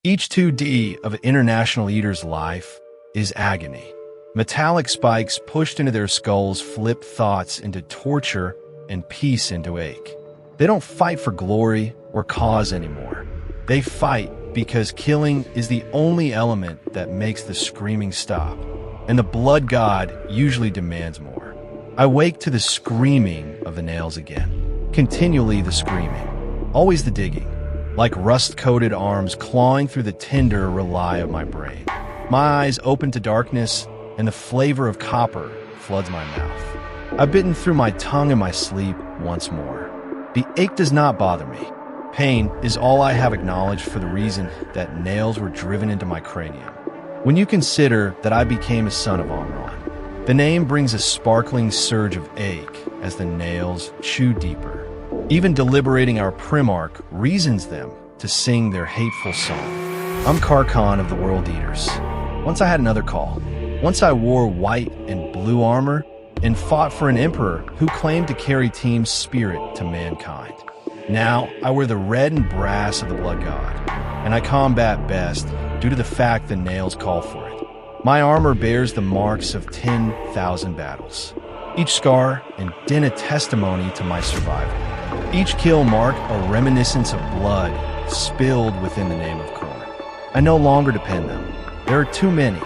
Each 2D of an international eater's life is agony. Metallic spikes pushed into their skulls flip thoughts into torture and peace into ache. They don't fight for glory or cause anymore. They fight because killing is the only element that makes the screaming stop, and the blood god usually demands more. I wake to the screaming of the nails again. Continually the screaming. Always the digging. Like rust-coated arms clawing through the tender rely of my brain. My eyes open to darkness, and the flavor of copper floods my mouth. I've bitten through my tongue in my sleep once more. The ache does not bother me. Pain is all I have acknowledged for the reason that nails were driven into my cranium. When you consider that I became a son of Omron, the name brings a sparkling surge of ache as the nails chew deeper. Even deliberating our Primarch reasons them to sing their hateful song. I'm Carcon of the World Eaters. Once I had another call. Once I wore white and blue armor and fought for an emperor who claimed to carry Team's spirit to mankind. Now I wear the red and brass of the Blood God, and I combat best due to the fact the nails call for it. My armor bears the marks of 10,000 battles. Each scar and dent a testimony to my survival. Each kill mark a reminiscence of blood spilled within the name of Khorne. I no longer depend them. There are too many.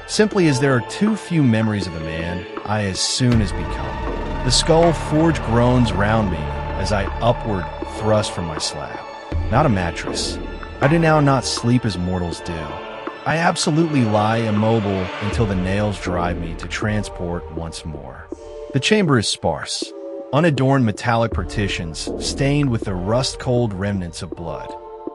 Simply as there are too few memories of the man I as soon as become. The skull forge groans round me as I upward thrust from my slab. Not a mattress. I do now not sleep as mortals do. I absolutely lie immobile until the nails drive me to transport once more. The chamber is sparse. Unadorned metallic partitions stained with the rust-cold remnants of blood.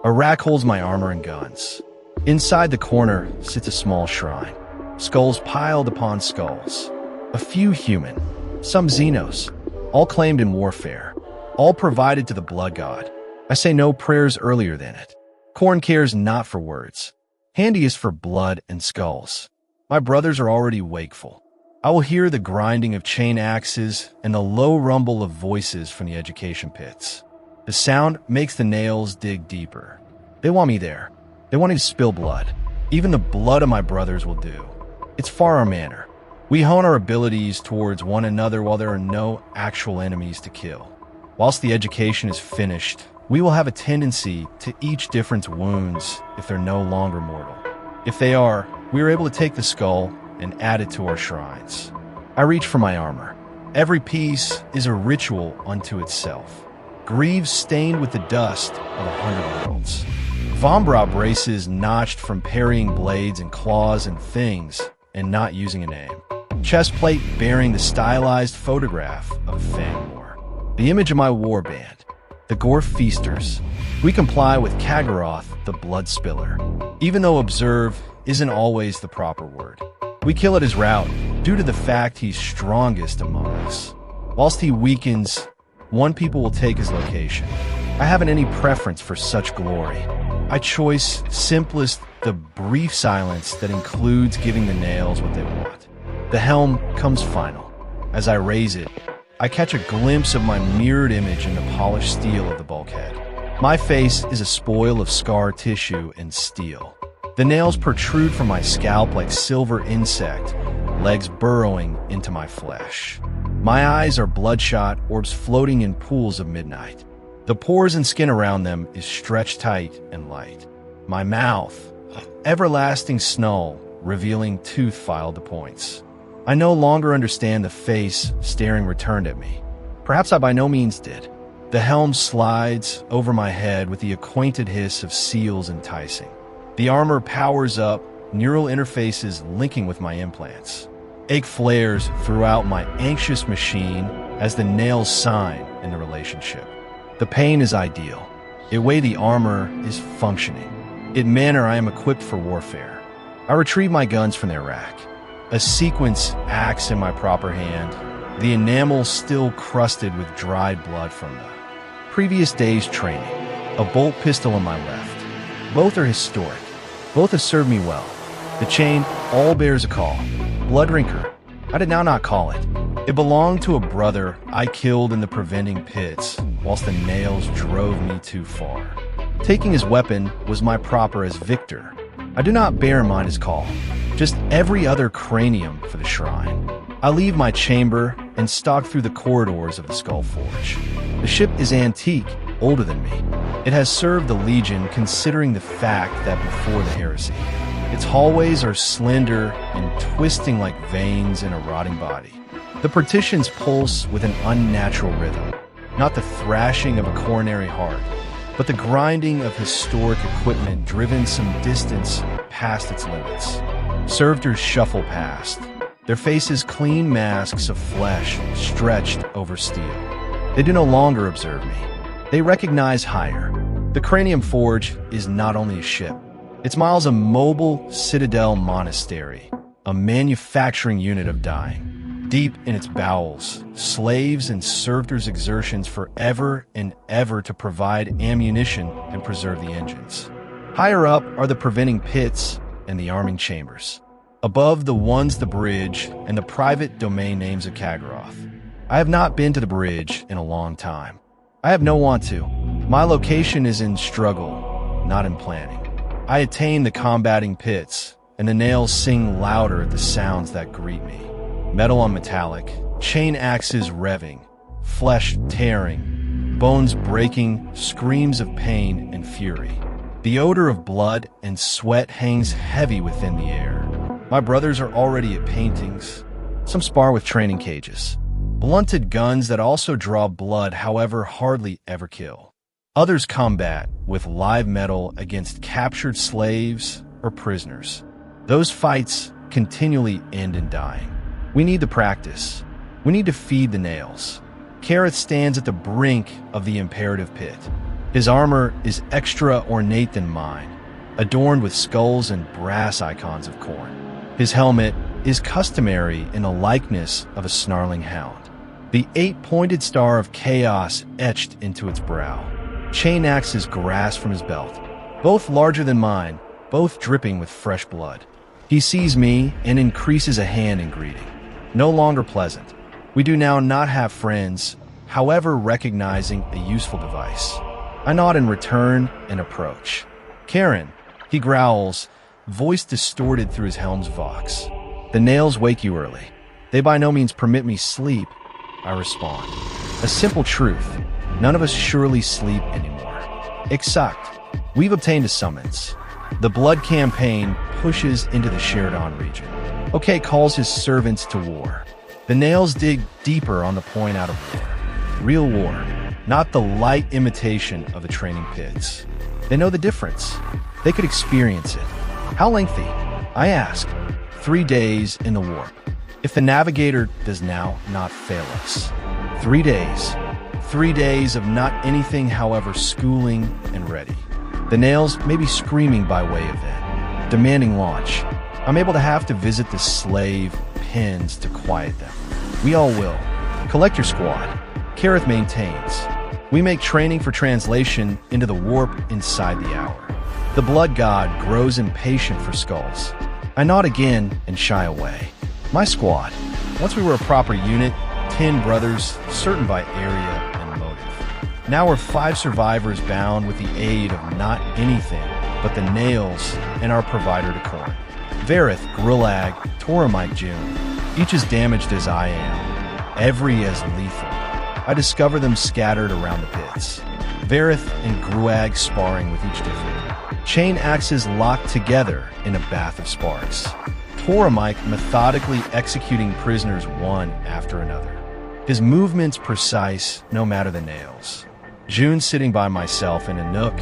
A rack holds my armor and guns. Inside the corner sits a small shrine. Skulls piled upon skulls. A few human, some Xenos, all claimed in warfare, all provided to the blood god. I say no prayers earlier than it. Khorne cares not for words. Handy is for blood and skulls. My brothers are already wakeful. I will hear the grinding of chain axes and the low rumble of voices from the education pits. The sound makes the nails dig deeper. They want me there. They want me to spill blood. Even the blood of my brothers will do. It's far our manner. We hone our abilities towards one another while there are no actual enemies to kill. Whilst the education is finished, we will have a tendency to each difference wounds if they're no longer mortal. If they are, we are able to take the skull and add it to our shrines. I reach for my armor. Every piece is a ritual unto itself. Greaves stained with the dust of 100 worlds. Vombra braces notched from parrying blades and claws and things and not using a name. Chest plate bearing the stylized photograph of Fangmore. The image of my warband. The Gore Feasters. We comply with Kagaroth, the Blood Spiller. Even though observe isn't always the proper word. We kill at his route due to the fact he's strongest among us. Whilst he weakens, one people will take his location. I haven't any preference for such glory. I choice simplest the brief silence that includes giving the nails what they want. The helm comes final. As I raise it, I catch a glimpse of my mirrored image in the polished steel of the bulkhead. My face is a spoil of scar tissue and steel. The nails protrude from my scalp like silver insect, legs burrowing into my flesh. My eyes are bloodshot orbs floating in pools of midnight. The pores and skin around them is stretched tight and light. My mouth, everlasting snow, revealing tooth filed to points. I no longer understand the face staring returned at me. Perhaps I by no means did. The helm slides over my head with the acquainted hiss of seals enticing. The armor powers up, neural interfaces linking with my implants. Ache flares throughout my anxious machine as the nails sign in the relationship. The pain is ideal. The way the armor is functioning. In manner I am equipped for warfare. I retrieve my guns from their rack. A sequence axe in my proper hand, the enamel still crusted with dried blood from the previous day's training. A bolt pistol in my left. Both are historic. Both have served me well. The chain all bears a call. Blood Drinker. I did now not call it. It belonged to a brother I killed in the preventing pits, whilst the nails drove me too far. Taking his weapon was my proper as victor. I do not bear in mind his call, just every other cranium for the shrine. I leave my chamber and stalk through the corridors of the Skull Forge. The ship is antique, older than me. It has served the Legion considering the fact that before the heresy. Its hallways are slender and twisting like veins in a rotting body. The partitions pulse with an unnatural rhythm, not the thrashing of a coronary heart, but the grinding of historic equipment driven some distance past its limits. Servitors shuffle past, their faces clean masks of flesh stretched over steel. They do no longer observe me. They recognize higher. The Cranium Forge is not only a ship. It's miles a mobile citadel monastery, a manufacturing unit of dying. Deep in its bowels, slaves and servitors' exertions forever and ever to provide ammunition and preserve the engines. Higher up are the preventing pits and the arming chambers. Above the ones the bridge and the private domain names of Kagaroth. I have not been to the bridge in a long time. I have no want to. My location is in struggle, not in planning. I attain the combating pits, and the nails sing louder at the sounds that greet me. Metal on metallic, chain axes revving, flesh tearing, bones breaking, screams of pain and fury. The odor of blood and sweat hangs heavy within the air. My brothers are already at paintings. Some spar with training cages. Blunted guns that also draw blood, however, hardly ever kill. Others combat with live metal against captured slaves or prisoners. Those fights continually end in dying. We need the practice. We need to feed the nails. Kagaroth stands at the brink of the imperative pit. His armor is extra ornate than mine, adorned with skulls and brass icons of Khorne. His helmet is customary in the likeness of a snarling hound. The 8-pointed star of chaos etched into its brow. Chain axes grasp from his belt, both larger than mine, both dripping with fresh blood. He sees me and increases a hand in greeting. No longer pleasant. We do now not have friends, however recognizing a useful device. I nod in return and approach. Karen, he growls, voice distorted through his helm's vox. The nails wake you early. They by no means permit me sleep, I respond. A simple truth. None of us surely sleep anymore. Except, we've obtained a summons. The Blood Campaign pushes into the Sheridan region. OK calls his servants to war. The nails dig deeper on the point out of war. Real war, not the light imitation of the training pits. They know the difference. They could experience it. How lengthy? I ask. 3 days in the warp. If the navigator does now not fail us. 3 days. 3 days of not anything, however, schooling and ready. The nails may be screaming by way of then, demanding launch. I'm able to have to visit the slave pens to quiet them. We all will. Collect your squad. Kagaroth maintains. We make training for translation into the warp inside the hour. The blood god grows impatient for skulls. I nod again and shy away. My squad. Once we were a proper unit, 10 brothers, certain by area and motive. Now we're 5 survivors bound with the aid of not anything but the nails and our provider to Khorne. Vareth, Grillag, Toramite June, each as damaged as I am, every as lethal. I discover them scattered around the pits. Vareth and Gruag sparring with each different. Chain axes locked together in a bath of sparks. Toramite methodically executing prisoners one after another. His movements precise, no matter the nails. June sitting by myself in a nook,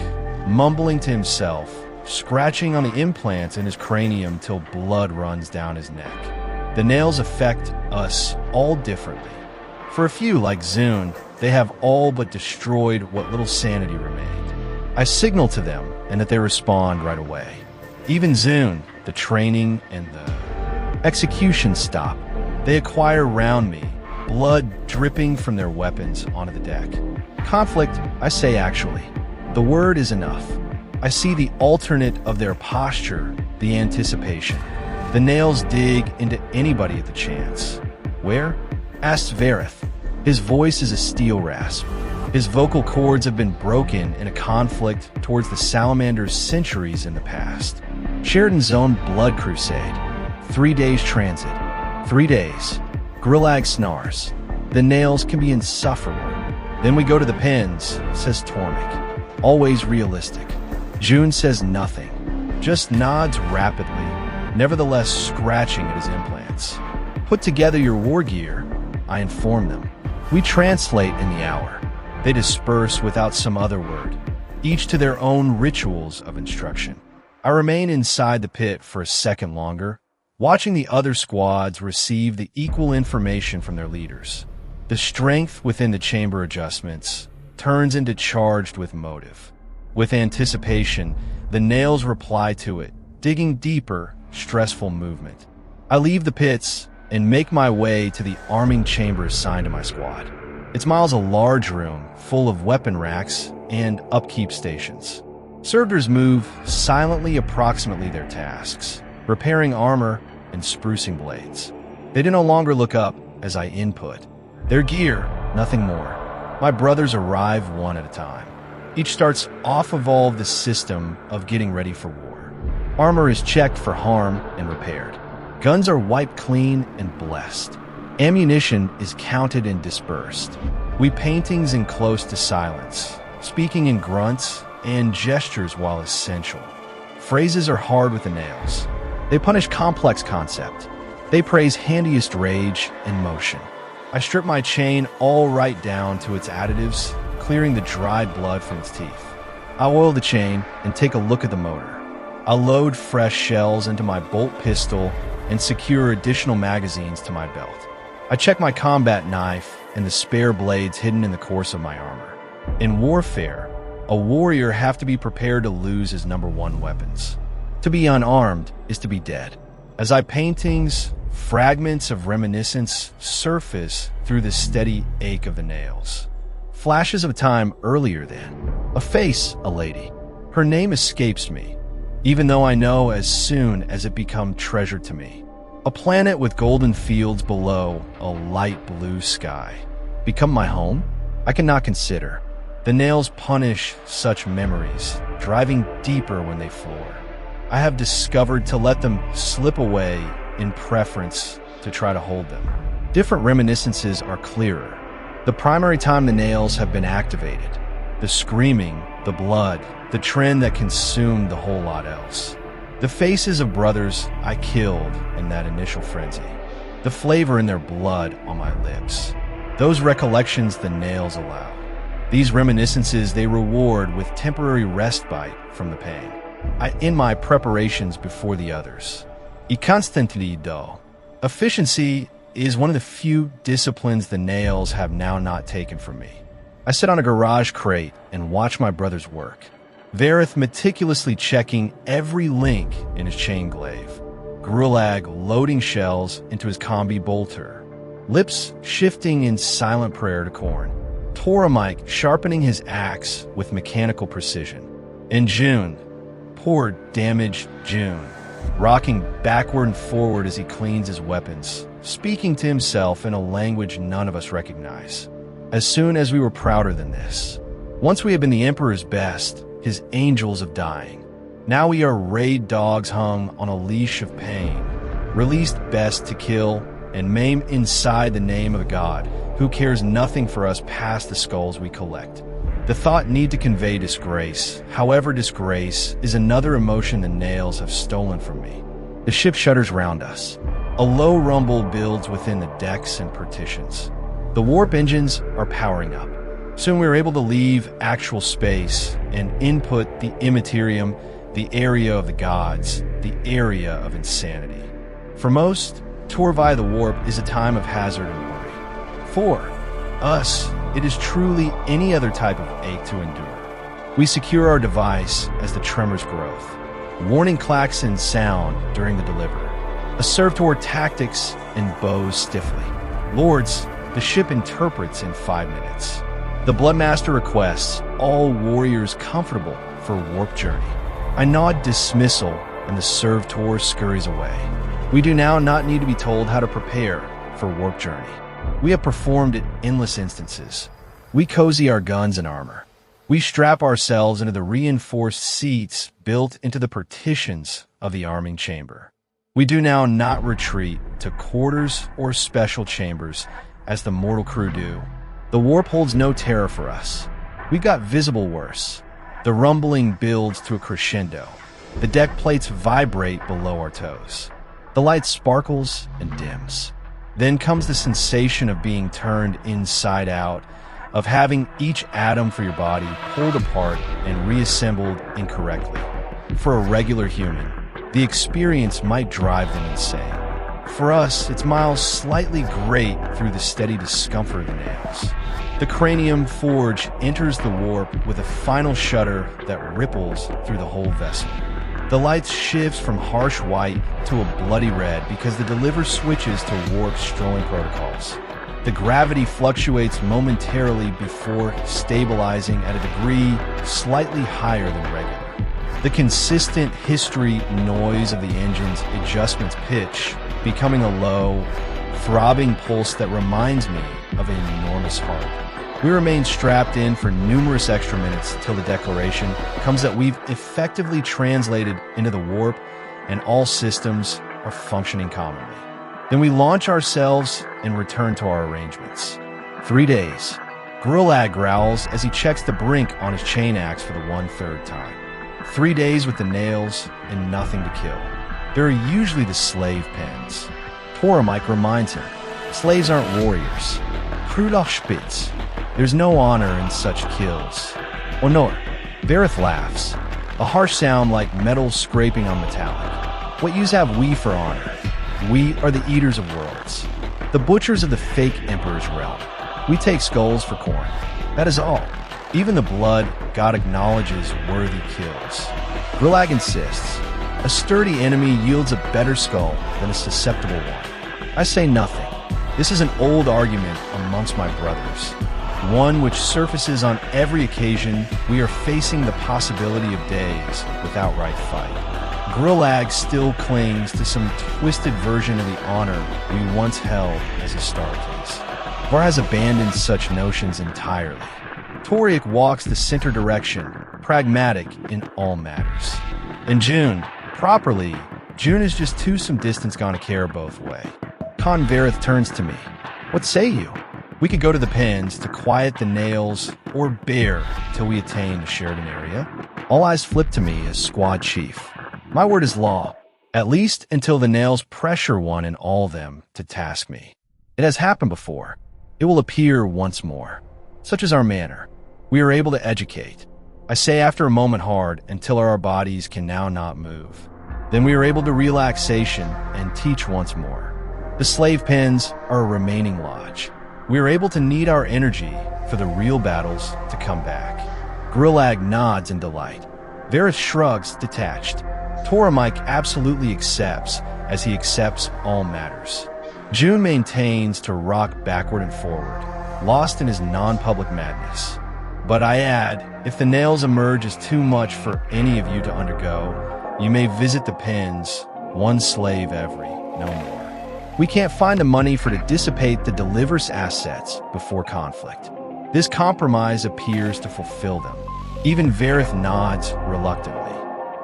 mumbling to himself, scratching on the implants in his cranium till blood runs down his neck. The nails affect us all differently. For a few, like Zune, they have all but destroyed what little sanity remained. I signal to them, and that they respond right away. Even Zune, the training and the execution stop. They acquire round me, blood dripping from their weapons onto the deck. Conflict, I say actually. The word is enough. I see the alternate of their posture, the anticipation. The nails dig into anybody at the chance. Where? Asked Vareth. His voice is a steel rasp. His vocal cords have been broken in a conflict towards the Salamander's centuries in the past. Sheridan's own blood crusade. 3 days transit. 3 days. Grillag snarls. The nails can be insufferable. Then we go to the pens, says Tormik. Always realistic. June says nothing. Just nods rapidly, nevertheless scratching at his implants. Put together your war gear, I inform them. We translate in the hour. They disperse without some other word, each to their own rituals of instruction. I remain inside the pit for a second longer, watching the other squads receive the equal information from their leaders. The strength within the chamber adjustments turns into charged with motive. With anticipation, the nails reply to it, digging deeper, stressful movement. I leave the pits and make my way to the arming chamber assigned to my squad. It's Miles' a large room full of weapon racks and upkeep stations. Servitors move silently approximately their tasks, repairing armor and sprucing blades. They do no longer look up as I input. Their gear, nothing more. My brothers arrive one at a time. Each starts off-evolve the system of getting ready for war. Armor is checked for harm and repaired. Guns are wiped clean and blessed. Ammunition is counted and dispersed. We paintings in close to silence, speaking in grunts and gestures while essential. Phrases are hard with the nails. They punish complex concept. They praise handiest rage and motion. I strip my chain all right down to its additives, clearing the dried blood from its teeth. I oil the chain and take a look at the motor. I load fresh shells into my bolt pistol and secure additional magazines to my belt. I check my combat knife and the spare blades hidden in the course of my armor. In warfare, a warrior have to be prepared to lose his #1 weapons. To be unarmed is to be dead. As I paintings, fragments of reminiscence surface through the steady ache of the nails. Flashes of time earlier then. A face, a lady. Her name escapes me, even though I know as soon as it become treasure to me. A planet with golden fields below a light blue sky. Become my home? I cannot consider. The nails punish such memories, driving deeper when they floor. I have discovered to let them slip away in preference to try to hold them. Different reminiscences are clearer. The primary time the nails have been activated. The screaming, the blood, the trend that consumed the whole lot else. The faces of brothers I killed in that initial frenzy. The flavor in their blood on my lips. Those recollections the nails allow. These reminiscences they reward with temporary respite from the pain. I end my preparations before the others. I constantly do. Efficiency is one of the few disciplines the nails have now not taken from me. I sit on a garage crate and watch my brothers work. Vareth meticulously checking every link in his chain glaive. Grulag loading shells into his combi bolter. Lips shifting in silent prayer to Khorne. Tormik sharpening his axe with mechanical precision. And June, poor damaged June, rocking backward and forward as he cleans his weapons, speaking to himself in a language none of us recognize. As soon as we were prouder than this. Once we had been the Emperor's best, his angels of dying. Now we are raid dogs hung on a leash of pain, released best to kill and maim inside the name of a god who cares nothing for us past the skulls we collect. The thought need to convey disgrace. However, disgrace is another emotion the nails have stolen from me. The ship shudders round us. A low rumble builds within the decks and partitions. The warp engines are powering up. Soon we are able to leave actual space and input the immaterium, the area of the gods, the area of insanity. For most, tour via the warp is a time of hazard and worry. For us, it is truly any other type of ache to endure. We secure our device as the tremors growth. Warning klaxons sound during the deliver. A servitor tactics and bows stiffly. Lords, the ship interprets in 5 minutes. The Bloodmaster requests all warriors comfortable for warp journey. I nod dismissal and the servitor scurries away. We do now not need to be told how to prepare for warp journey. We have performed it endless instances. We cozy our guns and armor. We strap ourselves into the reinforced seats built into the partitions of the arming chamber. We do now not retreat to quarters or special chambers as the mortal crew do. The warp holds no terror for us. We've got visible worse. The rumbling builds to a crescendo. The deck plates vibrate below our toes. The light sparkles and dims. Then comes the sensation of being turned inside out, of having each atom for your body pulled apart and reassembled incorrectly. For a regular human, the experience might drive them insane. For us, it's miles slightly grate through the steady discomfort of the nails. The cranium forge enters the warp with a final shudder that ripples through the whole vessel. The light shifts from harsh white to a bloody red because the deliver switches to warp strolling protocols. The gravity fluctuates momentarily before stabilizing at a degree slightly higher than regular. The consistent history noise of the engine's adjustments pitch becoming a low, throbbing pulse that reminds me of an enormous heart. We remain strapped in for numerous extra minutes till the declaration comes that we've effectively translated into the warp and all systems are functioning commonly. Then we launch ourselves and return to our arrangements. 3 days. Grillag growls as he checks the brink on his chain axe for the 1/3 time. 3 days with the nails and nothing to kill. There are usually the slave pens. Toromike reminds him, slaves aren't warriors. Krudach Spitz. There's no honor in such kills. Honor. Vareth laughs, a harsh sound like metal scraping on metallic. What use have we for honor? We are the eaters of worlds, the butchers of the fake Emperor's realm. We take skulls for Khorne. That is all. Even the blood God acknowledges worthy kills. Grillag insists, a sturdy enemy yields a better skull than a susceptible one. I say nothing. This is an old argument amongst my brothers, one which surfaces on every occasion we are facing the possibility of days without right fight. Grillag still clings to some twisted version of the honor we once held as a star case. Var has abandoned such notions entirely. Toriak walks the center direction, pragmatic in all matters. In June, properly, June is just some distance gonna care both way. Con Vareth turns to me. What say you? We could go to the pens to quiet the nails or bear till we attain the Sheridan area. All eyes flip to me as squad chief. My word is law, at least until the nails pressure one and all them to task me. It has happened before. It will appear once more. Such is our manner. We are able to educate. I say after a moment hard until our bodies can now not move. Then we are able to relaxation and teach once more. The slave pens are a remaining lodge. We are able to need our energy for the real battles to come back. Grillag nods in delight. Vareth shrugs, detached. Toromike absolutely accepts, as he accepts all matters. June maintains to rock backward and forward, lost in his non-public madness. But I add, if the nails emerge as too much for any of you to undergo, you may visit the pens, one slave every, no more. We can't find the money for to dissipate the deliver's assets before conflict. This compromise appears to fulfill them. Even Vareth nods reluctantly.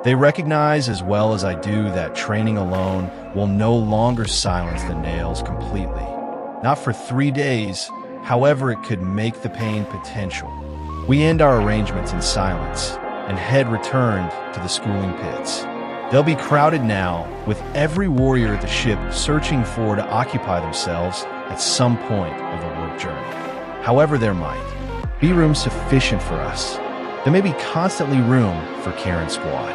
They recognize as well as I do that training alone will no longer silence the nails completely. Not for 3 days, however it could make the pain potential. We end our arrangements in silence and head returned to the schooling pits. They'll be crowded now, with every warrior at the ship searching for to occupy themselves at some point of the warp journey. However there might be room sufficient for us, there may be constantly room for Karen's squad.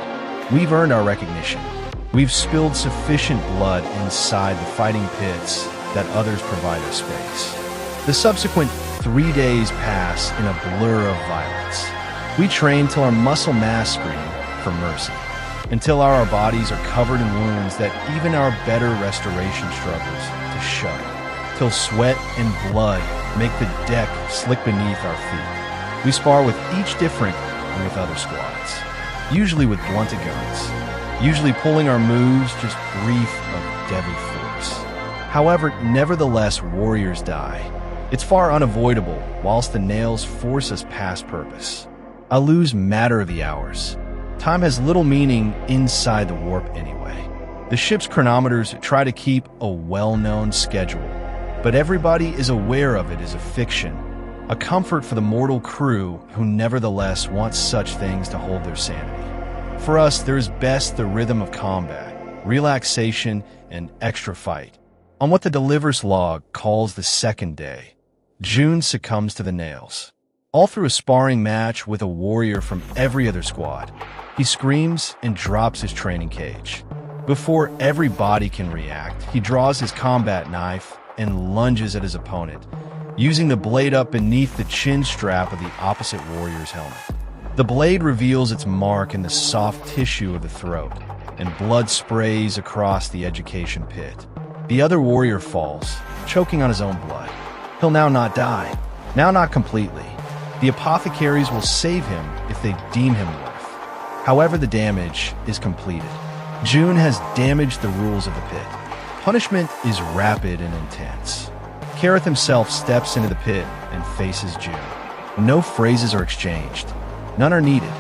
We've earned our recognition. We've spilled sufficient blood inside the fighting pits that others provide us space. The subsequent 3 days pass in a blur of violence. We train till our muscle mass scream for mercy, until our bodies are covered in wounds that even our better restoration struggles to shudder, till sweat and blood make the deck slick beneath our feet. We spar with each different and with other squads, usually with blunted guns, usually pulling our moves just brief of deadly force. However, nevertheless, warriors die. It's far unavoidable, whilst the nails force us past purpose. I lose matter of the hours. Time has little meaning inside the warp anyway. The ship's chronometers try to keep a well-known schedule, but everybody is aware of it as a fiction, a comfort for the mortal crew who nevertheless want such things to hold their sanity. For us, there is best the rhythm of combat, relaxation, and extra fight. On what the Delivers log calls the second day, June succumbs to the nails. All through a sparring match with a warrior from every other squad, he screams and drops his training cage. Before everybody can react, he draws his combat knife and lunges at his opponent, using the blade up beneath the chin strap of the opposite warrior's helmet. The blade reveals its mark in the soft tissue of the throat, and blood sprays across the education pit. The other warrior falls, choking on his own blood. He'll now not die. Now not completely. The apothecaries will save him if they deem him worth. However, the damage is completed. June has damaged the rules of the pit. Punishment is rapid and intense. Kagaroth himself steps into the pit and faces June. No phrases are exchanged. None are needed.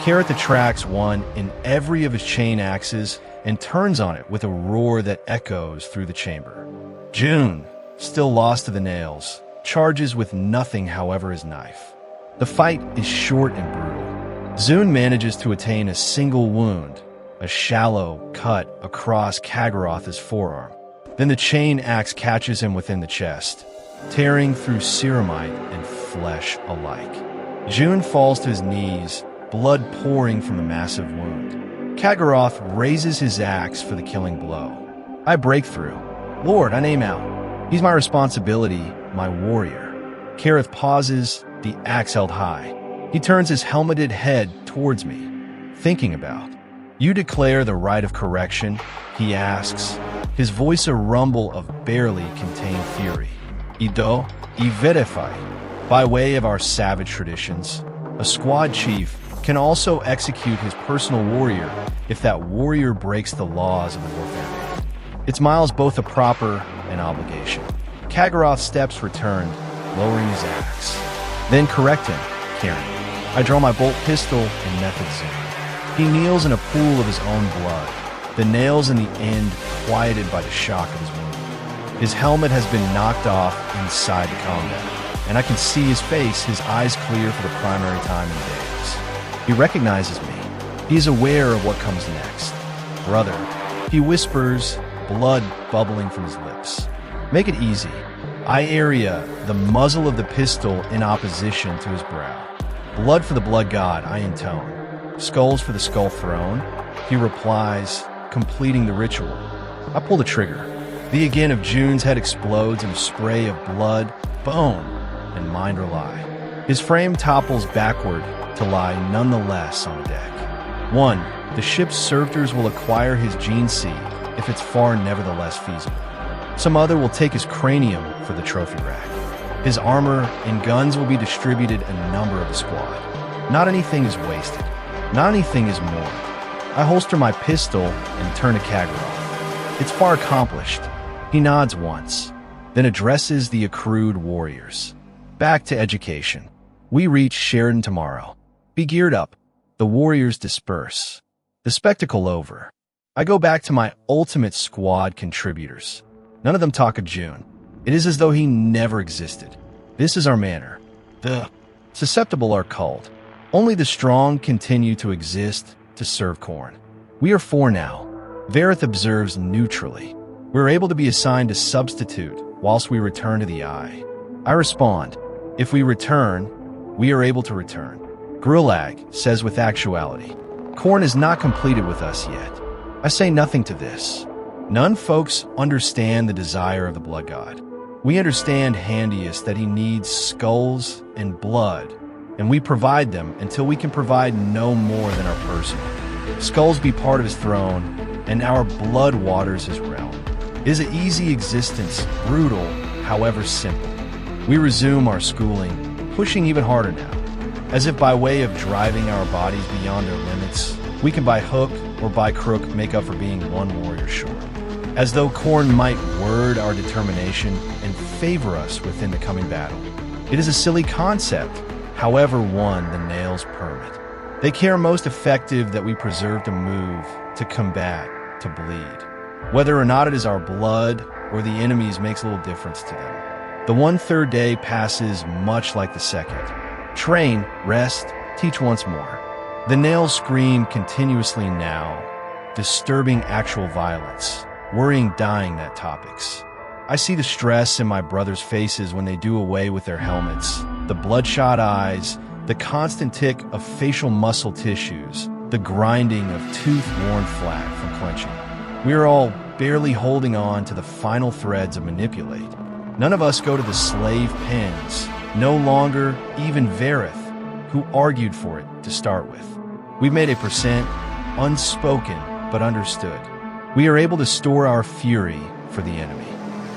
Kagaroth attracts one in every of his chain axes and turns on it with a roar that echoes through the chamber. June, still lost to the nails, charges with nothing however his knife. The fight is short and brutal. June manages to attain a single wound, a shallow cut across Kagaroth's forearm. Then the chain axe catches him within the chest, tearing through ceramite and flesh alike. June falls to his knees, blood pouring from the massive wound. Kagaroth raises his axe for the killing blow. I break through. Lord, I name out. He's my responsibility, my warrior. Kagaroth pauses, the axe held high. He turns his helmeted head towards me, thinking about. You declare the right of correction? He asks, his voice a rumble of barely contained fury. Ido, I verify. By way of our savage traditions, a squad chief can also execute his personal warrior if that warrior breaks the laws of the warfare. It's Miles both a proper and obligation. Kagaroth's steps returned, lowering his axe. Then correct him, Karen. I draw my bolt pistol in method zoom. He kneels in a pool of his own blood, the nails in the end quieted by the shock of his wound. His helmet has been knocked off inside the combat, and I can see his face, his eyes clear for the primary time in days. He recognizes me. He is aware of what comes next. Brother, he whispers, blood bubbling from his lips. Make it easy. I area the muzzle of the pistol in opposition to his brow. Blood for the blood god, I intone. Skulls for the skull throne. He replies, completing the ritual. I pull the trigger. The again of June's head explodes in a spray of blood, bone, and mind rely. His frame topples backward to lie nonetheless on deck. 1. The ship's servitors will acquire his gene seed if it's far nevertheless feasible. Some other will take his cranium for the trophy rack. His armor and guns will be distributed in a number of the squad. Not anything is wasted. Not anything is mourned. I holster my pistol and turn to Kagaroth. It's far accomplished. He nods once, then addresses the accrued warriors. Back to education. We reach Sheridan tomorrow. Be geared up. The warriors disperse. The spectacle over. I go back to my ultimate squad contributors. None of them talk of June. It is as though he never existed. This is our manner. The susceptible are culled. Only the strong continue to exist to serve Khorne. We are 4 now. Vareth observes neutrally. We're able to be assigned a substitute whilst we return to the Eye. I respond, if we return, we are able to return. Grulag says with actuality, Khorne is not completed with us yet. I say nothing to this. None folks understand the desire of the blood god. We understand handiest that he needs skulls and blood, and we provide them until we can provide no more than our personal. Skulls be part of his throne, and our blood waters his realm. It is an easy existence, brutal, however simple. We resume our schooling, pushing even harder now. As if by way of driving our bodies beyond their limits, we can by hook or by crook make up for being one warrior short. as though Khorne might word our determination and favor us within the coming battle. It is a silly concept, however one the nails permit. They care most effective that we preserve to move, to combat, to bleed. Whether or not it is our blood or the enemy's makes little difference to them. The 1/3 day passes much like the second. Train, rest, teach once more. The nails scream continuously now, disturbing actual violence, worrying dying net topics. I see the stress in my brothers' faces when they do away with their helmets, the bloodshot eyes, the constant tick of facial muscle tissues, the grinding of tooth worn flat from clenching. We are all barely holding on to the final threads of manipulate. None of us go to the slave pens, no longer even Vareth, who argued for it to start with. We've made a percent, unspoken but understood. We are able to store our fury for the enemy.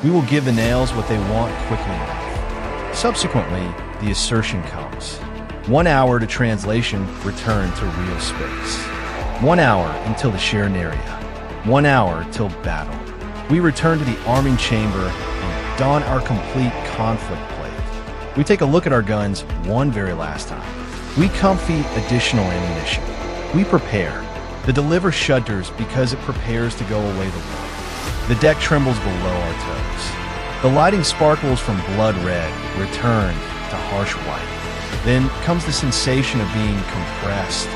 We will give the nails what they want quickly enough. Subsequently, the assertion comes. 1 hour to translation, return to real space. 1 hour until the Sheridan area. 1 hour till battle. We return to the arming chamber and don our complete conflict plate. We take a look at our guns one very last time. We comfy additional ammunition. We prepare. The deliver shudders because it prepares to go away the war. The deck trembles below our toes. The lighting sparkles from blood red, returned to harsh white. Then comes the sensation of being compressed,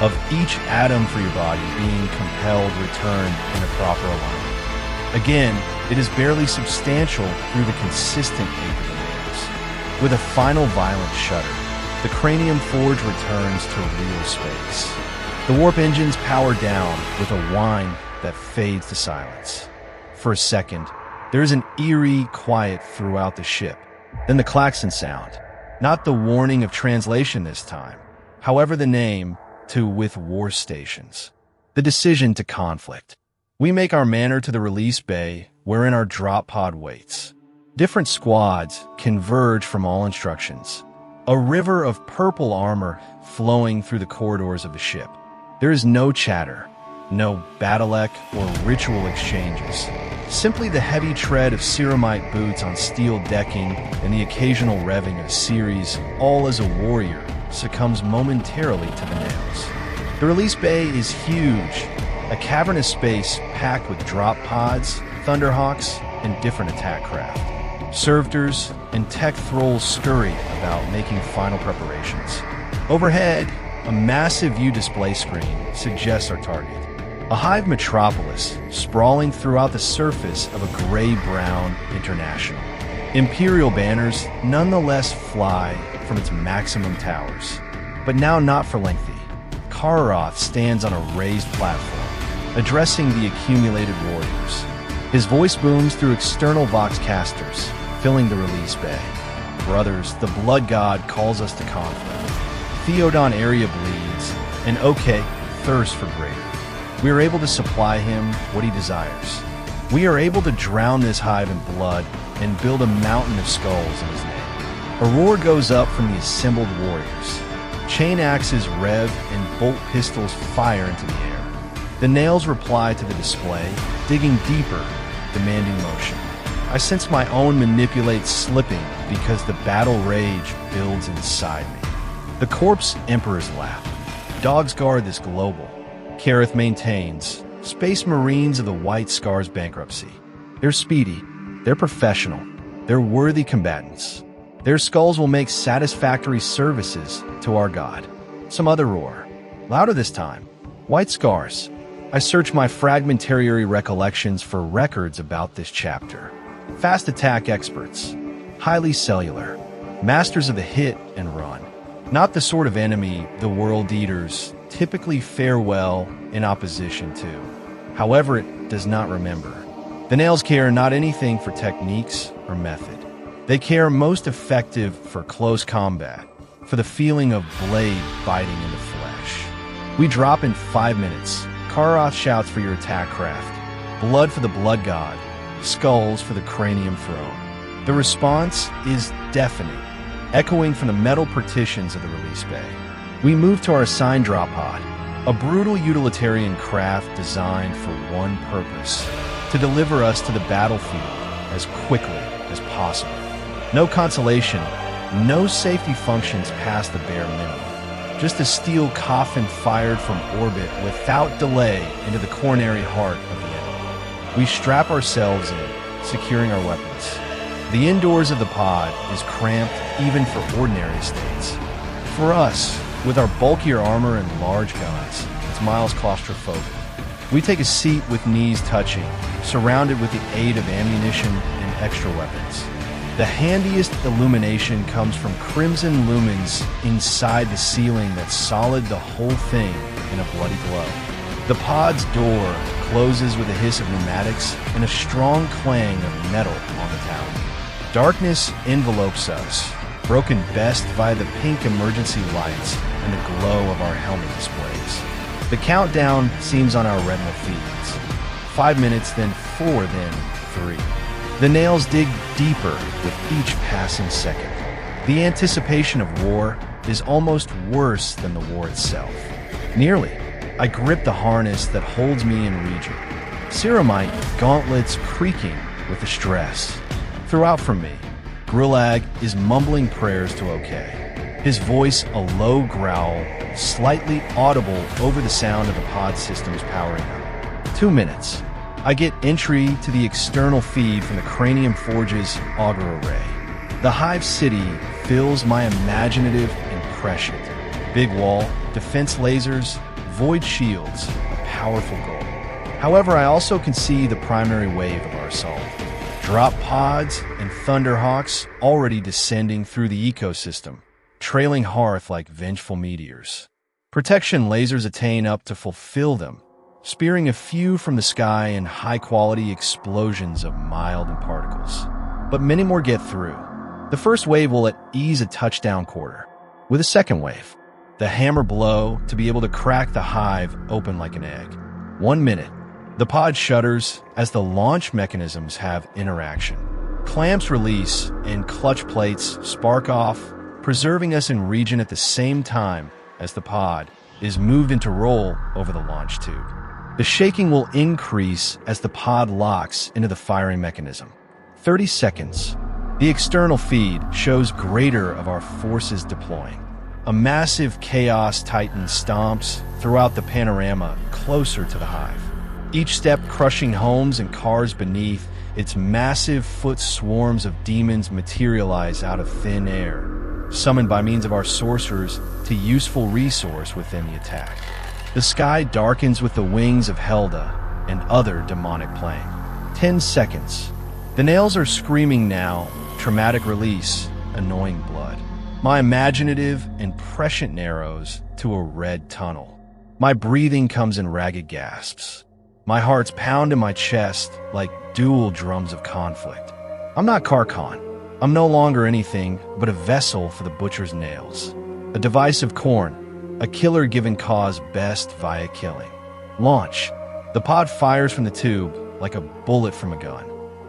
of each atom for your body being compelled, returned in a proper alignment. Again, it is barely substantial through the consistent ache of the nails. With a final violent shudder, the cranium forge returns to real space. The warp engines power down with a whine that fades to silence. For a second, there is an eerie quiet throughout the ship. Then the klaxon sound. Not the warning of translation this time. However, the name to with war stations. The decision to conflict. We make our manner to the release bay wherein our drop pod waits. Different squads converge from all instructions. A river of purple armor flowing through the corridors of the ship. There is no chatter, no battle-ec or ritual exchanges. Simply the heavy tread of ceramite boots on steel decking and the occasional revving of series, all as a warrior succumbs momentarily to the nails. The release bay is huge, a cavernous space packed with drop pods, thunderhawks, and different attack craft. Servitors and tech thralls scurry about making final preparations. Overhead, a massive view display screen suggests our target. A Hive metropolis sprawling throughout the surface of a gray-brown international. Imperial banners nonetheless fly from its maximum towers. But now not for lengthy. Kagaroth stands on a raised platform, addressing the accumulated warriors. His voice booms through external vox casters, filling the release bay. Brothers, the blood god calls us to conflict. Theodon area bleeds, and OK thirsts for greater. We are able to supply him what he desires. We are able to drown this hive in blood and build a mountain of skulls in his name. A roar goes up from the assembled warriors. Chain axes rev and bolt pistols fire into the air. The nails reply to the display, digging deeper, demanding motion. I sense my own manipulate slipping because the battle rage builds inside me. The corpse emperor's lap. Dogs guard this global. Kagaroth maintains. Space Marines of the White Scars bankruptcy. They're speedy. They're professional. They're worthy combatants. Their skulls will make satisfactory services to our god. Some other roar. Louder this time. White Scars. I search my fragmentary recollections for records about this chapter. Fast attack experts. Highly cellular. Masters of the hit and run. Not the sort of enemy the world eaters typically fare well in opposition to. However, it does not remember. The nails care not anything for techniques or method. They care most effective for close combat, for the feeling of blade biting into flesh. We drop in 5 minutes. Kagaroth shouts for your attack craft. Blood for the blood god. Skulls for the cranium throne. The response is deafening, echoing from the metal partitions of the release bay. We move to our assigned drop pod, a brutal utilitarian craft designed for one purpose: to deliver us to the battlefield as quickly as possible. No consolation, no safety functions past the bare minimum. Just a steel coffin fired from orbit without delay into the coronary heart of the enemy. We strap ourselves in, securing our weapons. The indoors of the pod is cramped even for ordinary estates. For us, with our bulkier armor and large guns, it's miles claustrophobic. We take a seat with knees touching, surrounded with the aid of ammunition and extra weapons. The handiest illumination comes from crimson lumens inside the ceiling that solid the whole thing in a bloody glow. The pod's door closes with a hiss of pneumatics and a strong clang of metal on the tower. Darkness envelopes us, broken best by the pink emergency lights and the glow of our helmet displays. The countdown seems on our retinal feeds. 5 minutes, then 4, then 3. The nails dig deeper with each passing second. The anticipation of war is almost worse than the war itself. Nearly, I grip the harness that holds me in region. Ceramite gauntlets creaking with the stress. Throughout from me, Grillag is mumbling prayers to OK. His voice a low growl, slightly audible over the sound of the pod systems powering up. 2 minutes. I get entry to the external feed from the Cranium Forge's auger array. The Hive City fills my imaginative impression. Big wall, defense lasers, void shields, a powerful goal. However, I also can see the primary wave of our assault. Drop pods and Thunderhawks already descending through the ecosystem, trailing hearth like vengeful meteors. Protection lasers attain up to fulfill them, spearing a few from the sky in high-quality explosions of mild particles. But many more get through. The first wave will at ease a touchdown quarter, with a second wave, the hammer blow to be able to crack the hive open like an egg. 1 minute. The pod shudders as the launch mechanisms have interaction. Clamps release and clutch plates spark off, preserving us in region at the same time as the pod is moved into roll over the launch tube. The shaking will increase as the pod locks into the firing mechanism. 30 seconds. The external feed shows greater of our forces deploying. A massive Chaos Titan stomps throughout the panorama closer to the hive. Each step crushing homes and cars beneath, its massive foot swarms of demons materialize out of thin air, summoned by means of our sorcerers to useful resource within the attack. The sky darkens with the wings of Helda and other demonic playing. 10 seconds. The nails are screaming now, traumatic release, annoying blood. My imaginative and prescient narrows to a red tunnel. My breathing comes in ragged gasps. My heart's pound in my chest like dual drums of conflict. I'm not Carcon. I'm no longer anything but a vessel for the butcher's nails. A device of Khorne, a killer given cause best via killing. Launch. The pod fires from the tube like a bullet from a gun.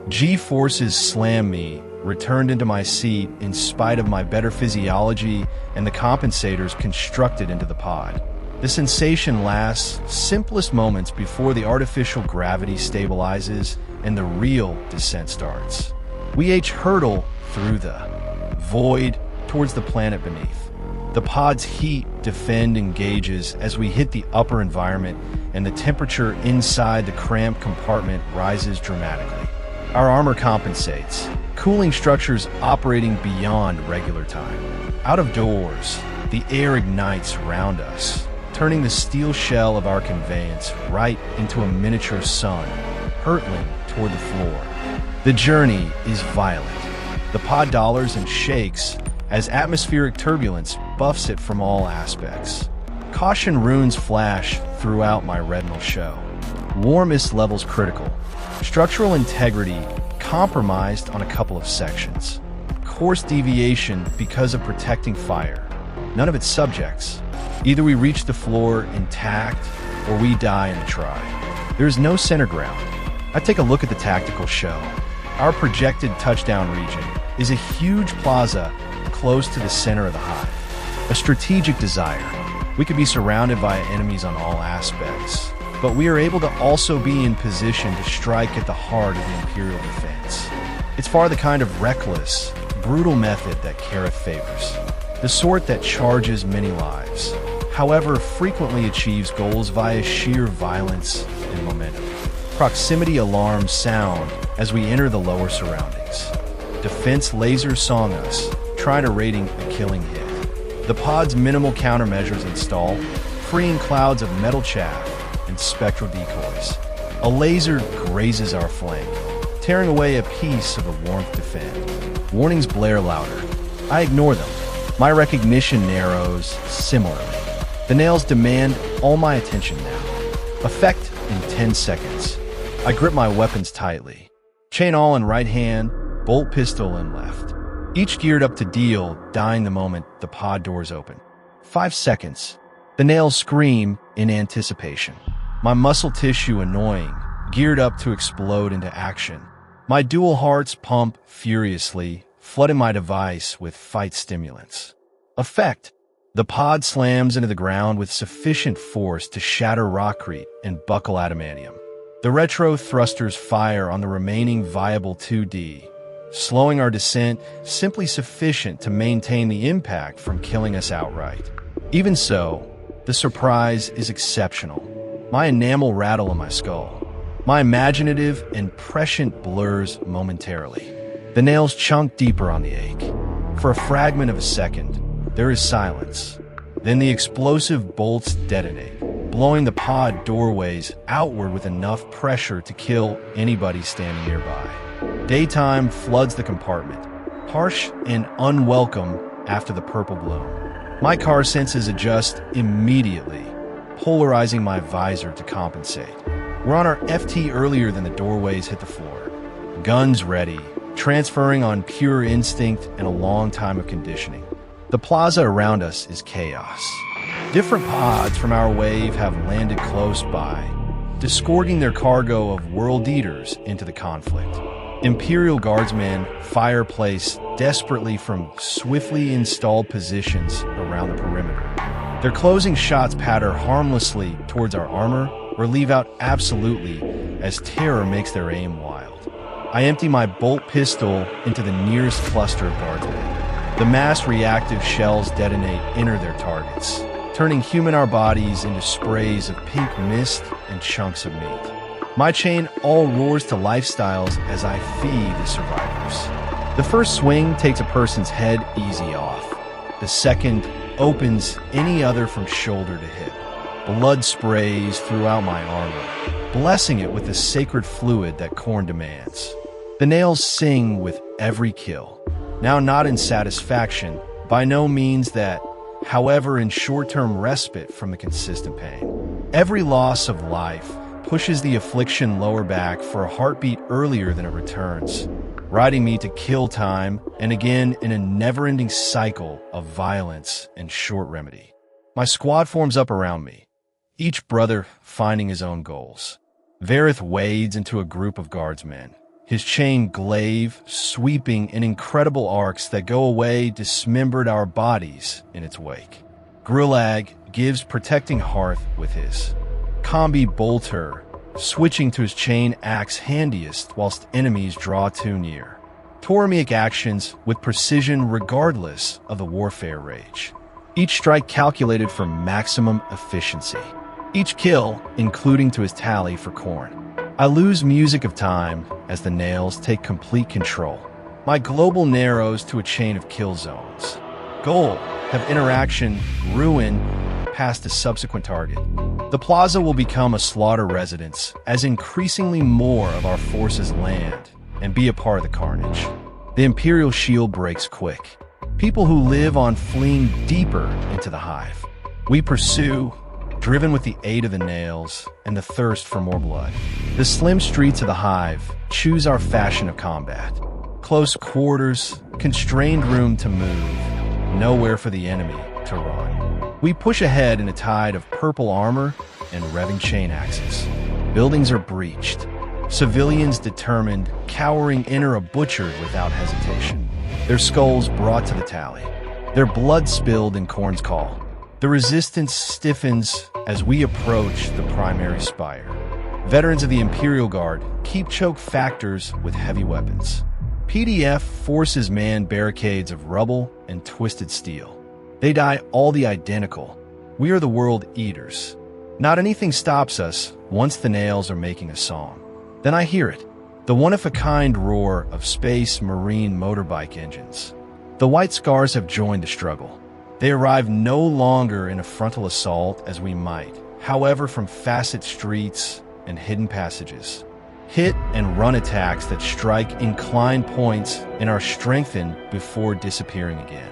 G-forces slam me, returned into my seat in spite of my better physiology and the compensators constructed into the pod. The sensation lasts simplest moments before the artificial gravity stabilizes and the real descent starts. We hurtle through the void towards the planet beneath. The pod's heat defend engages as we hit the upper environment and the temperature inside the cramped compartment rises dramatically. Our armor compensates, cooling structures operating beyond regular time. Out of doors, the air ignites around us, turning the steel shell of our conveyance right into a miniature sun, hurtling toward the floor. The journey is violent. The pod dollars and shakes as atmospheric turbulence buffs it from all aspects. Caution runes flash throughout my retinal show. Warmest levels critical. Structural integrity compromised on a couple of sections. Course deviation because of protecting fire. None of its subjects. Either we reach the floor intact, or we die in the try. There is no center ground. I take a look at the tactical show. Our projected touchdown region is a huge plaza close to the center of the hive. A strategic desire. We could be surrounded by enemies on all aspects. but we are able to also be in position to strike at the heart of the Imperial defense. It's far the kind of reckless, brutal method that Kagaroth favors, the sort that charges many lives, however frequently achieves goals via sheer violence and momentum. Proximity alarms sound as we enter the lower surroundings. Defense lasers song us, trying to rating a killing hit. The pod's minimal countermeasures install, freeing clouds of metal chaff and spectral decoys. A laser grazes our flank, tearing away a piece of the warmth defend. Warnings blare louder. I ignore them. My recognition narrows similarly. The nails demand all my attention now. Effect in 10 seconds. I grip my weapons tightly. Chain all in right hand, bolt pistol in left. Each geared up to deal, dying the moment the pod doors open. 5 seconds. The nails scream in anticipation. My muscle tissue annoying, geared up to explode into action. My dual hearts pump furiously, flooding my device with fight stimulants. Effect. The pod slams into the ground with sufficient force to shatter rockcrete and buckle adamantium. The retro thrusters fire on the remaining viable 2D, slowing our descent simply sufficient to maintain the impact from killing us outright. Even so, the surprise is exceptional. My enamel rattle in my skull. My imaginative and prescient blurs momentarily. The nails chunk deeper on the ache. For a fragment of a second, there is silence. Then the explosive bolts detonate, blowing the pod doorways outward with enough pressure to kill anybody standing nearby. Daytime floods the compartment, harsh and unwelcome after the purple bloom. My car senses adjust immediately, polarizing my visor to compensate. We're on our FT earlier than the doorways hit the floor. Guns ready, transferring on pure instinct and a long time of conditioning. The plaza around us is chaos. Different pods from our wave have landed close by, disgorging their cargo of world eaters into the conflict. Imperial guardsmen fire place desperately from swiftly installed positions around the perimeter. Their closing shots patter harmlessly towards our armor or leave out absolutely as terror makes their aim wild. I empty my bolt pistol into the nearest cluster of guardsmen. The mass reactive shells detonate enter their targets, turning human bodies into sprays of pink mist and chunks of meat. My chain all roars to lifestyles as I feed the survivors. The first swing takes a person's head easy off. The second opens any other from shoulder to hip. Blood sprays throughout my armor, blessing it with the sacred fluid that Khorne demands. The nails sing with every kill. Now not in satisfaction, by no means that, however in short-term respite from the consistent pain. Every loss of life pushes the affliction lower back for a heartbeat earlier than it returns, riding me to kill time and again in a never-ending cycle of violence and short remedy. My squad forms up around me, each brother finding his own goals. Varith wades into a group of guardsmen, his chain glaive sweeping in incredible arcs that go away dismembered our bodies in its wake. Grillag gives protecting hearth with his. Combi Bolter, switching to his chain axe handiest whilst enemies draw too near. Tormic actions with precision regardless of the warfare rage. Each strike calculated for maximum efficiency. Each kill, including to his tally for Khorne. I lose music of time as the nails take complete control. My global narrows to a chain of kill zones. Goal, have interaction, ruin, past a subsequent target. The plaza will become a slaughter residence as increasingly more of our forces land and be a part of the carnage. The Imperial shield breaks quick. People who live on fleeing deeper into the Hive. We pursue, driven with the aid of the nails and the thirst for more blood. The slim streets of the Hive choose our fashion of combat. Close quarters, constrained room to move, nowhere for the enemy to run. We push ahead in a tide of purple armor and revving chain axes. Buildings are breached. Civilians determined, cowering enter a butchered without hesitation. Their skulls brought to the tally. Their blood spilled in Khorne's call. The resistance stiffens as we approach the primary spire. Veterans of the Imperial Guard keep choke factors with heavy weapons. PDF forces man barricades of rubble and twisted steel. They die all the identical. We are the world eaters. Not anything stops us once the nails are making a song. Then I hear it, the one-of-a-kind roar of space marine motorbike engines. The White Scars have joined the struggle. They arrive no longer in a frontal assault as we might, however, from facet streets and hidden passages. Hit and run attacks that strike inclined points and are strengthened before disappearing again.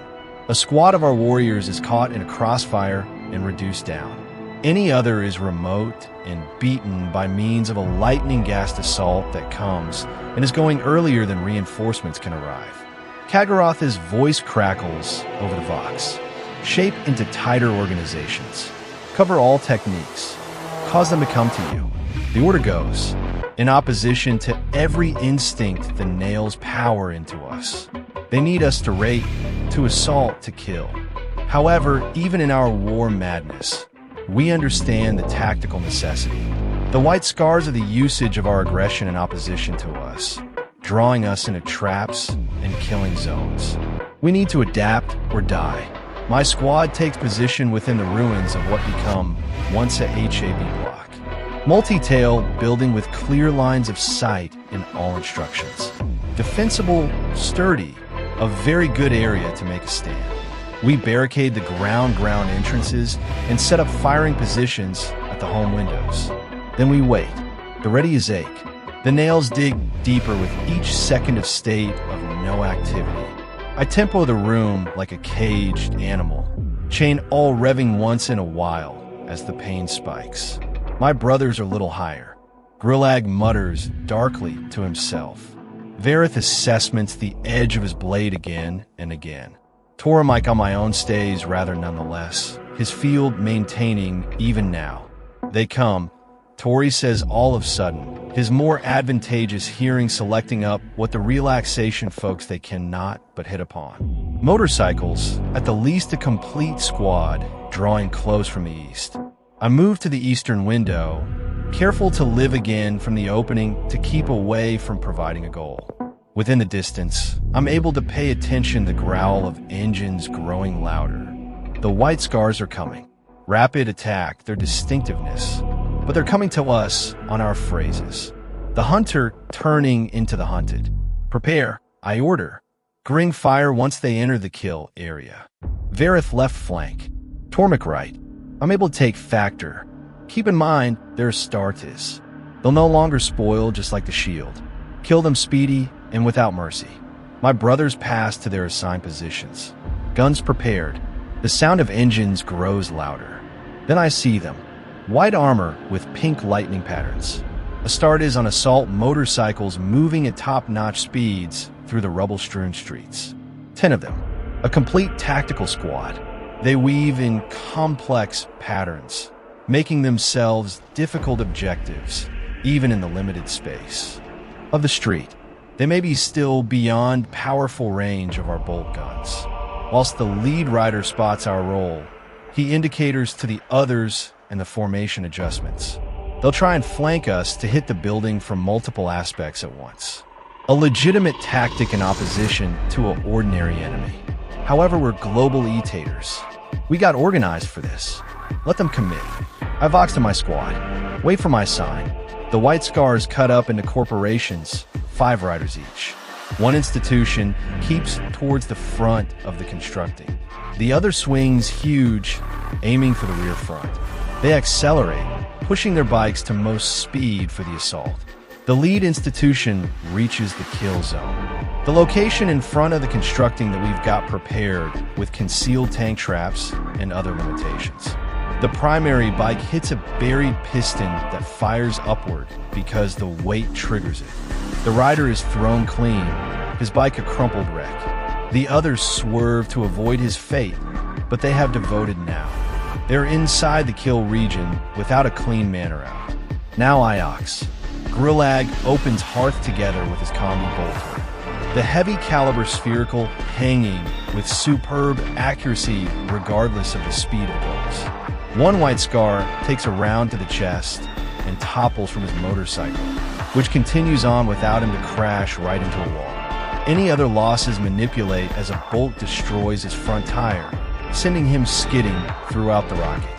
A squad of our warriors is caught in a crossfire and reduced down. Any other is remote and beaten by means of a lightning-gassed assault that comes and is going earlier than reinforcements can arrive. Kagaroth's voice crackles over the Vox. Shape into tighter organizations. Cover all techniques. Cause them to come to you. The order goes, in opposition to every instinct that nails power into us. They need us to rape, to assault, to kill. However, even in our war madness, we understand the tactical necessity. The White Scars are the usage of our aggression in opposition to us, drawing us into traps and killing zones. We need to adapt or die. My squad takes position within the ruins of what become once a Hab-Block. Multi-tail building with clear lines of sight in all instructions. Defensible, sturdy, a very good area to make a stand. We barricade the ground entrances and set up firing positions at the home windows. Then we wait. The ready is ache. The nails dig deeper with each second of state of no activity. I tempo the room like a caged animal, chain all revving once in a while as the pain spikes. My brothers are a little higher. Grillag mutters darkly to himself. Vareth assessments the edge of his blade again and again. Toromike on my own stays rather nonetheless, his field maintaining even now. They come. Tori says all of a sudden, his more advantageous hearing selecting up what the relaxation folks they cannot but hit upon. Motorcycles, at the least a complete squad, drawing close from the east. I move to the eastern window, careful to live again from the opening to keep away from providing a goal. Within the distance, I'm able to pay attention to the growl of engines growing louder. The White Scars are coming. Rapid attack, their distinctiveness. But they're coming to us on our phrases. The hunter turning into the hunted. Prepare, I order. Gring fire once they enter the kill area. Vareth left flank. Tormik right. I'm able to take factor. Keep in mind, they're Astartes. They'll no longer spoil just like the shield. Kill them speedy and without mercy. My brothers pass to their assigned positions. Guns prepared. The sound of engines grows louder. Then I see them. White armor with pink lightning patterns. Astartes on assault motorcycles moving at top-notch speeds through the rubble-strewn streets. 10 of them. A complete tactical squad. They weave in complex patterns, making themselves difficult objectives, even in the limited space of the street. They may be still beyond powerful range of our bolt guns. Whilst the lead rider spots our role, he indicators to the others and the formation adjustments. They'll try and flank us to hit the building from multiple aspects at once. A legitimate tactic in opposition to an ordinary enemy. However, we're global etators. We got organized for this. Let them commit. I vox to my squad. Wait for my sign. The White Scars cut up into corporations, 5 riders each. One institution keeps towards the front of the constructing. The other swings huge, aiming for the rear front. They accelerate, pushing their bikes to most speed for the assault. The lead institution reaches the kill zone. The location in front of the constructing that we've got prepared with concealed tank traps and other limitations. The primary bike hits a buried piston that fires upward because the weight triggers it. The rider is thrown clean, his bike a crumpled wreck. The others swerve to avoid his fate, but they have devoted now. They're inside the kill region without a clean man around. Now Iox. Grillag opens hearth together with his combi bolter. The heavy caliber spherical hanging with superb accuracy regardless of the speed of bolts. One White Scar takes a round to the chest and topples from his motorcycle, which continues on without him to crash right into a wall. Any other losses manipulate as a bolt destroys his front tire, sending him skidding throughout the rocket.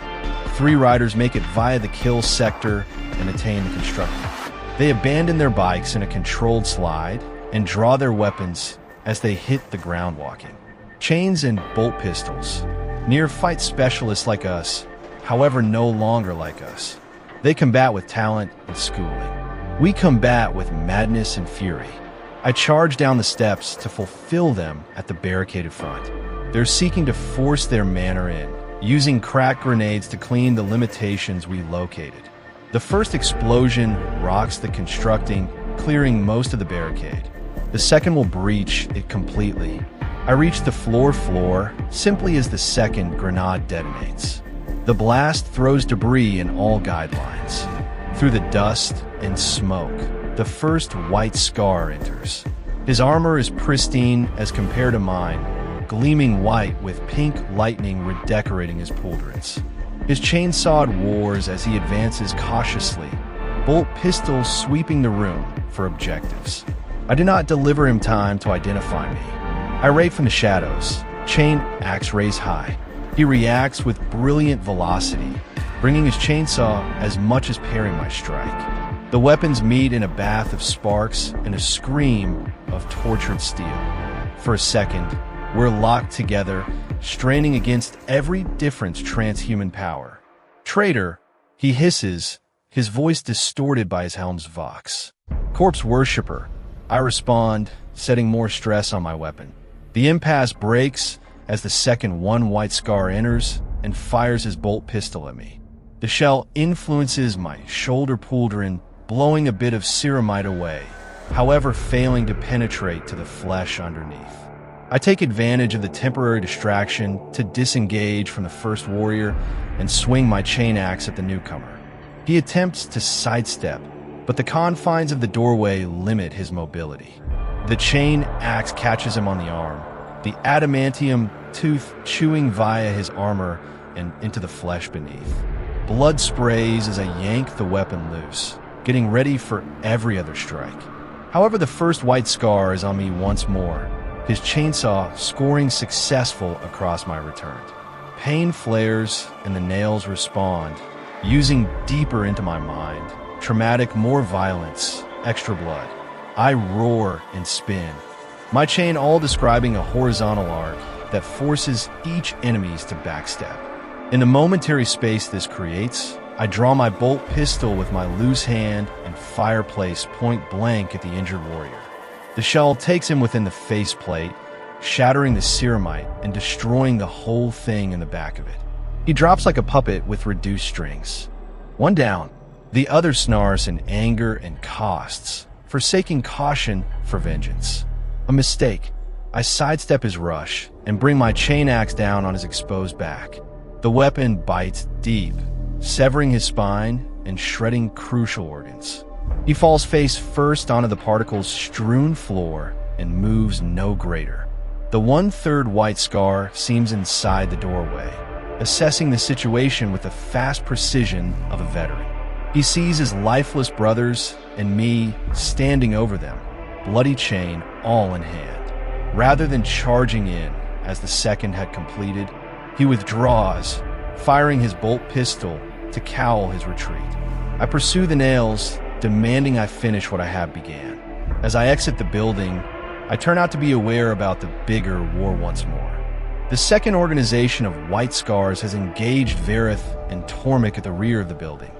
3 riders make it via the kill sector and attain the constructor. They abandon their bikes in a controlled slide and draw their weapons as they hit the ground walking. Chains and bolt pistols, near-fight specialists like us, however no longer like us. They combat with talent and schooling. We combat with madness and fury. I charge down the steps to fulfill them at the barricaded front. They're seeking to force their manner in, using crack grenades to clean the limitations we located. The first explosion rocks the constructing, clearing most of the barricade. The second will breach it completely. I reach the floor simply as the second grenade detonates. The blast throws debris in all guidelines. Through the dust and smoke, the first White Scar enters. His armor is pristine as compared to mine, gleaming white with pink lightning redecorating his pauldrons. His chainsawed wars as he advances cautiously, bolt pistols sweeping the room for objectives. I do not deliver him time to identify me. I raid from the shadows, chain axe raised high. He reacts with brilliant velocity, bringing his chainsaw as much as parrying my strike. The weapons meet in a bath of sparks and a scream of tortured steel. For a second, we're locked together, straining against every different transhuman power. Traitor, he hisses, his voice distorted by his helm's vox. Corpse worshipper, I respond, setting more stress on my weapon. The impasse breaks as the second One White Scar enters and fires his bolt pistol at me. The shell influences my shoulder pauldron, blowing a bit of ceramite away, however failing to penetrate to the flesh underneath. I take advantage of the temporary distraction to disengage from the first warrior and swing my chain axe at the newcomer. He attempts to sidestep, but the confines of the doorway limit his mobility. The chain axe catches him on the arm, the adamantium tooth chewing via his armor and into the flesh beneath. Blood sprays as I yank the weapon loose, getting ready for every other strike. However, the first White Scar is on me once more, his chainsaw scoring successful across my return. Pain flares and the nails respond, using deeper into my mind. Traumatic, more violence, extra blood. I roar and spin, my chain all describing a horizontal arc that forces each enemy to backstep. In the momentary space this creates, I draw my bolt pistol with my loose hand and fireplace point blank at the injured warrior. The shell takes him within the faceplate, shattering the ceramite and destroying the whole thing in the back of it. He drops like a puppet with reduced strings. One down. The other snarls in anger and costs, forsaking caution for vengeance. A mistake. I sidestep his rush and bring my chain axe down on his exposed back. The weapon bites deep, severing his spine and shredding crucial organs. He falls face first onto the particles-strewn floor and moves no greater. The 1/3 White Scar seems inside the doorway, assessing the situation with the fast precision of a veteran. He sees his lifeless brothers and me standing over them, bloody chain all in hand. Rather than charging in, as the second had completed, he withdraws, firing his bolt pistol to cowl his retreat. I pursue the nails, demanding I finish what I have began. As I exit the building, I turn out to be aware about the bigger war once more. The second organization of White Scars has engaged Vareth and Tormik at the rear of the building.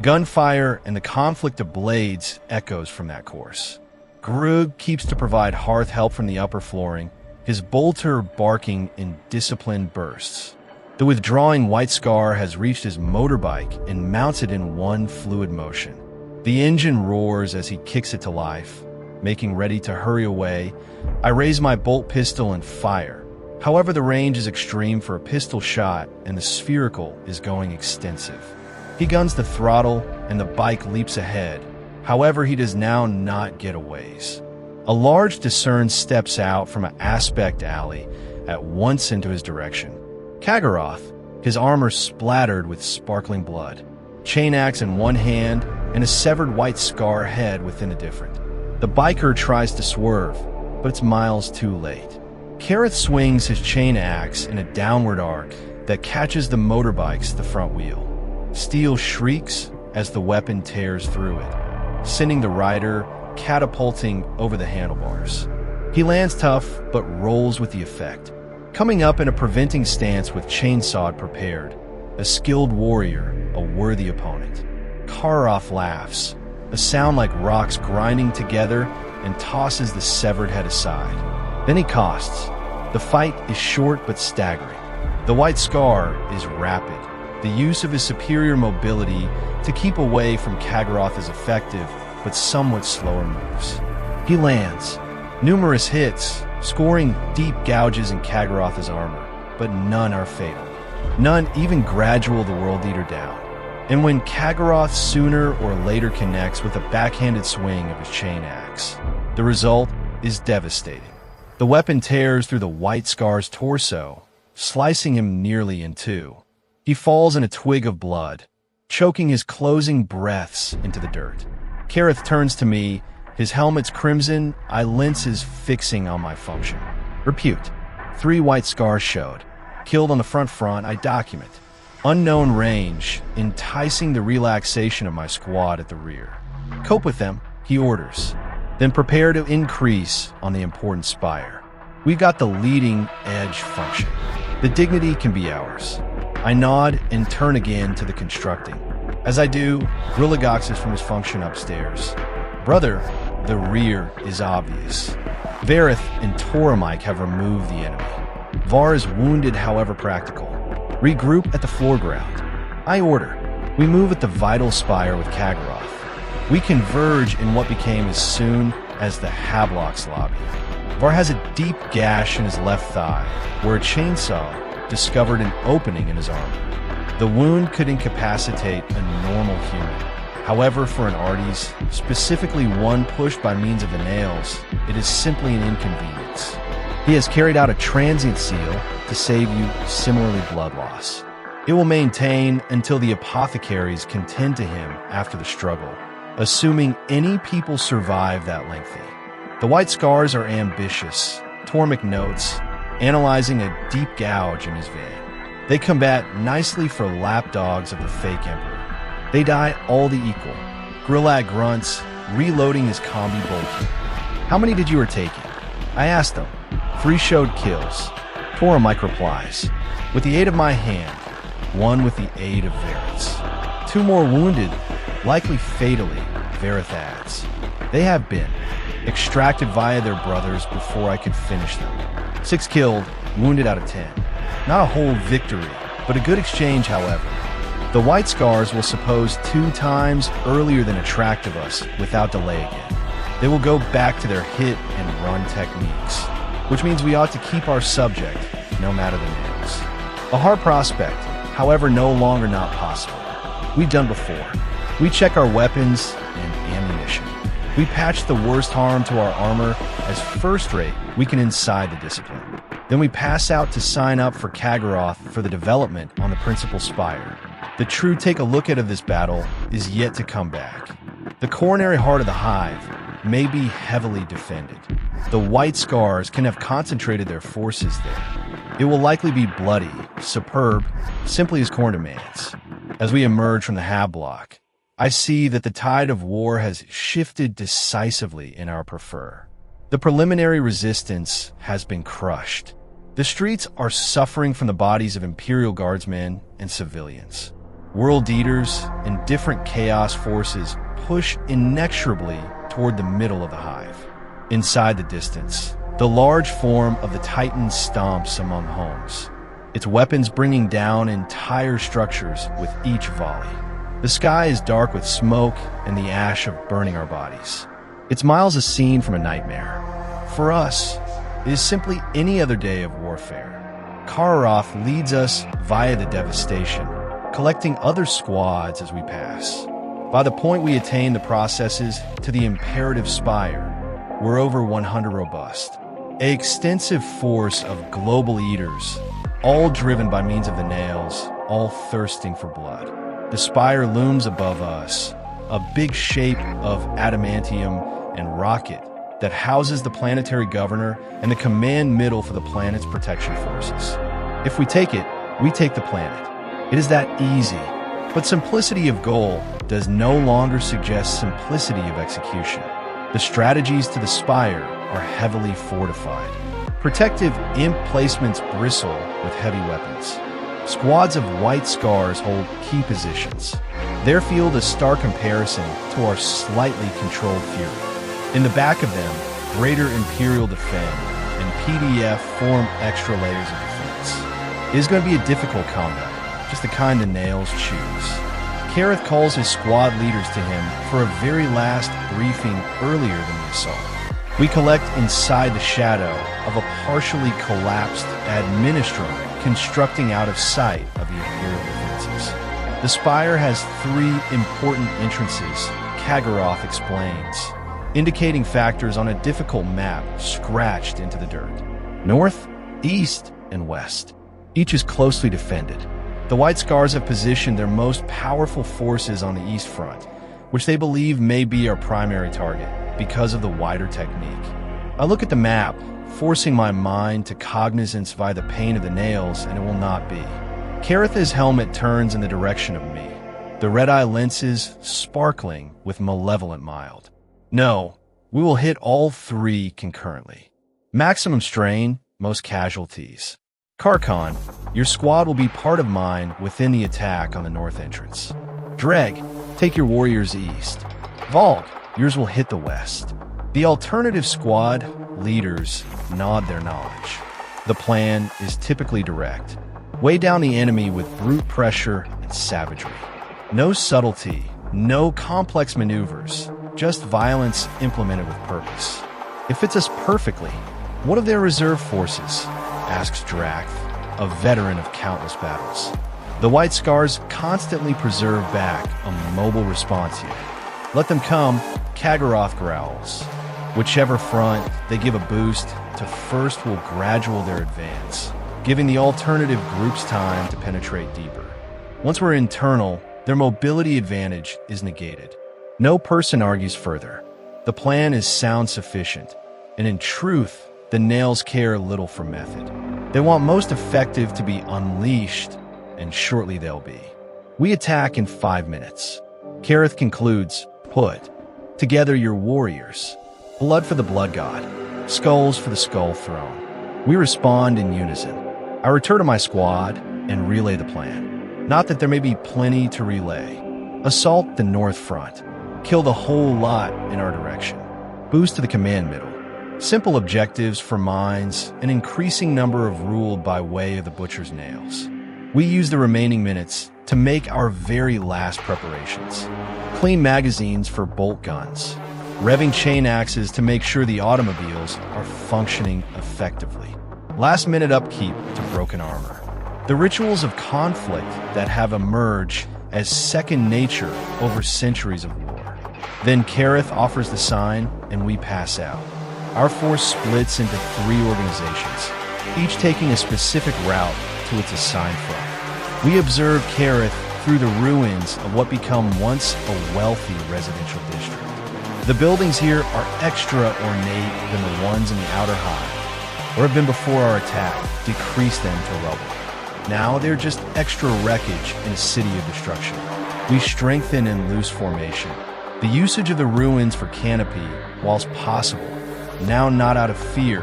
Gunfire and the conflict of blades echoes from that course. Grug keeps to provide hearth help from the upper flooring, his bolter barking in disciplined bursts. The withdrawing White Scar has reached his motorbike and mounts it in one fluid motion. The engine roars as he kicks it to life. Making ready to hurry away, I raise my bolt pistol and fire. However, the range is extreme for a pistol shot and the spherical is going extensive. He guns the throttle and the bike leaps ahead. However, he does now not get a ways. A large discern steps out from an aspect alley at once into his direction. Kagaroth, his armor splattered with sparkling blood, chain axe in one hand and a severed white scar head within a different. The biker tries to swerve, but it's miles too late. Kagaroth swings his chain axe in a downward arc that catches the motorbike's the front wheel. Steel shrieks as the weapon tears through it, sending the rider catapulting over the handlebars. He lands tough, but rolls with the effect, coming up in a preventing stance with chainsaw prepared. A skilled warrior, a worthy opponent. Kagaroth laughs, a sound like rocks grinding together, and tosses the severed head aside. Then he costs. The fight is short but staggering. The white scar is rapid. The use of his superior mobility to keep away from Kagaroth is effective, but somewhat slower moves. He lands numerous hits, scoring deep gouges in Kagaroth's armor, but none are fatal. None even gradual the World Eater down. And when Kagaroth sooner or later connects with a backhanded swing of his chain axe, the result is devastating. The weapon tears through the white scar's torso, slicing him nearly in two. He falls in a twig of blood, choking his closing breaths into the dirt. Kagaroth turns to me, his helmet's crimson, lenses fixing on my function. Repute. 3 white scars showed. Killed on the front, I document. Unknown range, enticing the relaxation of my squad at the rear. Cope with them, he orders. Then prepare to increase on the important Spire. We've got the leading edge function. The dignity can be ours. I nod and turn again to the constructing. As I do, Grilligox is from his function upstairs. Brother, the rear is obvious. Vareth and Toromike have removed the enemy. Var is wounded, however practical. Regroup at the foreground. I order. We move at the vital Spire with Kagaroth. We converge in what became as soon as the Hab-Block's lobby. Var has a deep gash in his left thigh, where a chainsaw discovered an opening in his armor. The wound could incapacitate a normal human. However, for an Arties, specifically one pushed by means of the nails, it is simply an inconvenience. He has carried out a transient seal to save you similarly blood loss. It will maintain until the apothecaries can tend to him after the struggle, assuming any people survive that lengthy. The white scars are ambitious, Tormik notes, analyzing a deep gouge in his vein. They combat nicely for lapdogs of the fake emperor. They die all the equal. Grillag grunts, reloading his combi bolt. How many did you were taking? I asked them. 3 showed kills. Toromike replies. With the aid of my hand, 1 with the aid of Vareth's. 2 more wounded, likely fatally, Vareth adds. They have been extracted via their brothers before I could finish them. 6 killed, wounded out of 10. Not a whole victory, but a good exchange, however. The white scars will suppose 2 times earlier than attractive us without delay again. They will go back to their hit and run techniques, which means we ought to keep our subject, no matter the nails. A hard prospect, however, no longer not possible. We've done before. We check our weapons and ammunition. We patch the worst harm to our armor as first rate we can inside the discipline. Then we pass out to sign up for Kagaroth for the development on the principal Spire. The true take-a-look-at of this battle is yet to come back. The coronary heart of the Hive may be heavily defended. The white scars can have concentrated their forces there. It will likely be bloody, superb, simply as Khorne demands. As we emerge from the Hab-Block, I see that the tide of war has shifted decisively in our prefer. The preliminary resistance has been crushed. The streets are suffering from the bodies of Imperial Guardsmen and civilians. World Eaters and different chaos forces push inexorably toward the middle of the Hive. Inside the distance, the large form of the Titan stomps among homes, its weapons bringing down entire structures with each volley. The sky is dark with smoke and the ash of burning our bodies. It's miles a scene from a nightmare. For us, it is simply any other day of warfare. Kagaroth leads us via the devastation, collecting other squads as we pass. By the point we attain the processes to the imperative Spire, we're over 100 robust. An extensive force of global eaters, all driven by means of the nails, all thirsting for blood. The Spire looms above us, a big shape of adamantium and rocket that houses the planetary governor and the command middle for the planet's protection forces. If we take it, we take the planet. It is that easy. But simplicity of goal does no longer suggest simplicity of execution. The strategies to the Spire are heavily fortified. Protective imp placements bristle with heavy weapons. Squads of white scars hold key positions. Their field is stark comparison to our slightly controlled fury. In the back of them, Greater Imperial defend, and PDF form extra layers of defense. It is going to be a difficult combat, just the kind the nails choose. Kagaroth calls his squad leaders to him for a very last briefing earlier than the assault. We collect inside the shadow of a partially collapsed administrum constructing out of sight of the Imperial defenses. The Spire has 3 important entrances, Kagaroth explains, indicating factors on a difficult map scratched into the dirt. North, east, and west. Each is closely defended. The White Scars have positioned their most powerful forces on the east front, which they believe may be our primary target because of the wider technique. I look at the map, forcing my mind to cognizance via the pain of the nails, and it will not be. Kagaroth's helmet turns in the direction of me, the red-eye lenses sparkling with malevolent mild. No, we will hit all 3 concurrently. Maximum strain, most casualties. Carcon, your squad will be part of mine within the attack on the north entrance. Dreg, take your warriors east. Valg, yours will hit the west. The alternative squad leaders nod their knowledge. The plan is typically direct. Weigh down the enemy with brute pressure and savagery. No subtlety, no complex maneuvers, just violence implemented with purpose. It fits us perfectly. What of their reserve forces? Asks Drath, a veteran of countless battles. The White Scars constantly preserve back a mobile response unit. Let them come, Kagaroth growls. Whichever front they give a boost to first will gradual their advance, giving the alternative groups time to penetrate deeper. Once we're internal, their mobility advantage is negated. No person argues further. The plan is sound sufficient, and in truth, the nails care little for method. They want most effective to be unleashed, and shortly they'll be. We attack in 5 minutes. Kagaroth concludes, put together your warriors. Blood for the blood god, skulls for the skull throne. We respond in unison. I return to my squad and relay the plan. Not that there may be plenty to relay. Assault the north front. Kill the whole lot in our direction. Boost to the command middle. Simple objectives for mines, an increasing number of ruled by way of the butcher's nails. We use the remaining minutes to make our very last preparations. Clean magazines for bolt guns. Revving chain axes to make sure the automobiles are functioning effectively. Last-minute upkeep to broken armor. The rituals of conflict that have emerged as second nature over centuries of war. Then Kagaroth offers the sign, and we pass out. Our force splits into 3 organizations, each taking a specific route to its assigned front. We observe Kagaroth through the ruins of what become once a wealthy residential district. The buildings here are extra ornate than the ones in the outer Hive, or have been before our attack, decreased them to rubble. Now they're just extra wreckage in a city of destruction. We strengthen in loose formation. The usage of the ruins for canopy, whilst possible, now not out of fear,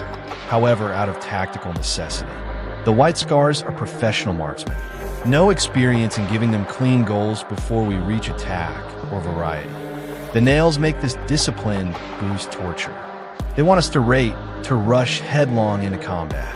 however out of tactical necessity. The White Scars are professional marksmen. No experience in giving them clean goals before we reach attack or variety. The nails make this discipline boost torture. They want us to rate, to rush headlong into combat.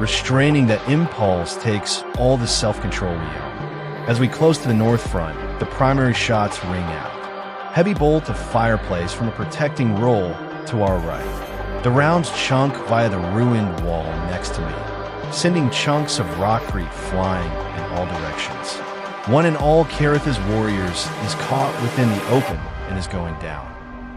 Restraining that impulse takes all the self-control we own. As we close to the north front, the primary shots ring out. Heavy bolt of fireplace from a protecting roll to our right. The rounds chunk via the ruined wall next to me, sending chunks of rockcrete flying in all directions. One and all Kagaroth's warriors is caught within the open and is going down.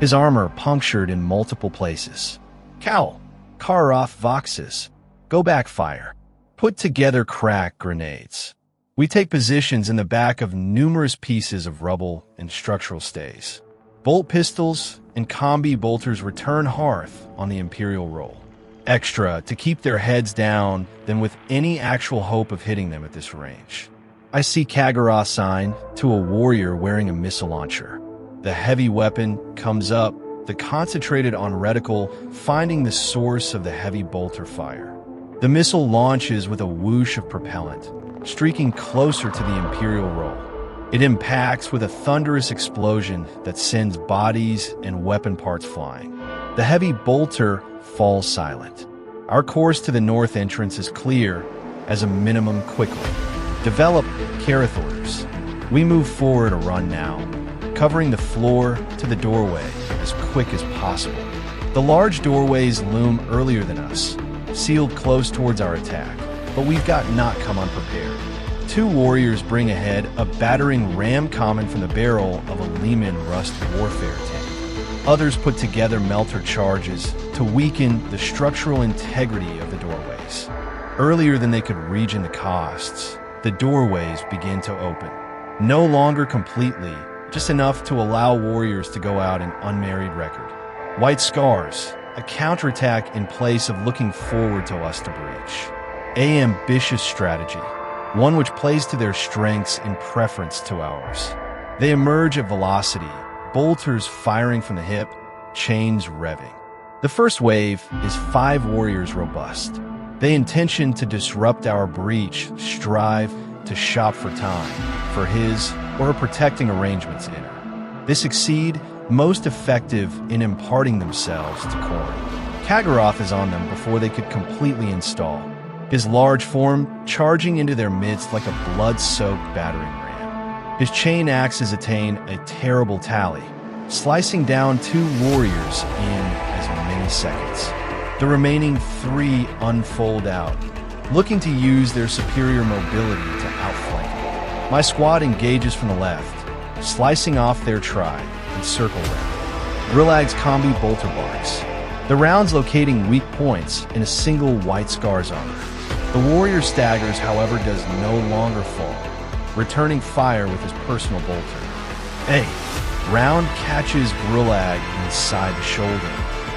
His armor punctured in multiple places. Cowl, Kagaroth Voxes. Go back fire. Put together crack grenades. We take positions in the back of numerous pieces of rubble and structural stays. Bolt pistols and combi bolters return hearth on the Imperial roll. Extra to keep their heads down than with any actual hope of hitting them at this range. I see Kagaroth sign to a warrior wearing a missile launcher. The heavy weapon comes up, the concentrated on reticle finding the source of the heavy bolter fire. The missile launches with a whoosh of propellant, streaking closer to the Imperial roll. It impacts with a thunderous explosion that sends bodies and weapon parts flying. The heavy bolter falls silent. Our course to the north entrance is clear, as a minimum quickly. Develop Kagaroth orders. We move forward a run now, covering the floor to the doorway as quick as possible. The large doorways loom earlier than us, sealed close towards our attack, but we've got not come unprepared. Two warriors bring ahead a battering ram common from the barrel of a Lehman Rust warfare tank. Others put together melter charges to weaken the structural integrity of the doorways. Earlier than they could regen the costs, the doorways begin to open. No longer completely, just enough to allow warriors to go out in unmarried record. White Scars, a counterattack in place of looking forward to us to breach. A ambitious strategy, one which plays to their strengths in preference to ours. They emerge at velocity, bolters firing from the hip, chains revving. The first wave is 5 warriors robust. They intention to disrupt our breach, strive to shop for time, for his or protecting arrangements inner. They succeed, most effective in imparting themselves to Khorne. Kagaroth is on them before they could completely install, his large form charging into their midst like a blood-soaked battering ram. His chain axes attain a terrible tally, slicing down 2 warriors in as many seconds. The remaining 3 unfold out, looking to use their superior mobility to outflank. My squad engages from the left, slicing off their tribe and circle round. Rilag's combi bolter barks, the rounds locating weak points in a single White Scar's armor. The warrior staggers, however, does no longer fall, returning fire with his personal bolter. A round catches Rilag inside the shoulder,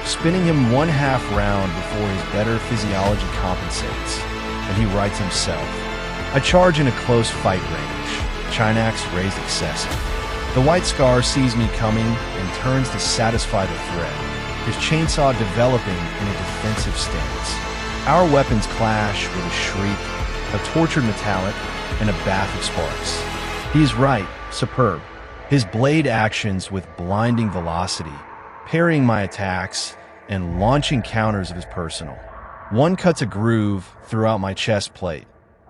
spinning him 1/2 round before his better physiology compensates, and he rights himself. I charge in a close fight range, Chinax raised excessive. The White Scar sees me coming and turns to satisfy the threat, his chainsaw developing in a defensive stance. Our weapons clash with a shriek, a tortured metallic, and a bath of sparks. He is right, superb. His blade actions with blinding velocity, parrying my attacks and launching counters of his personal. One cuts a groove throughout my chest plate,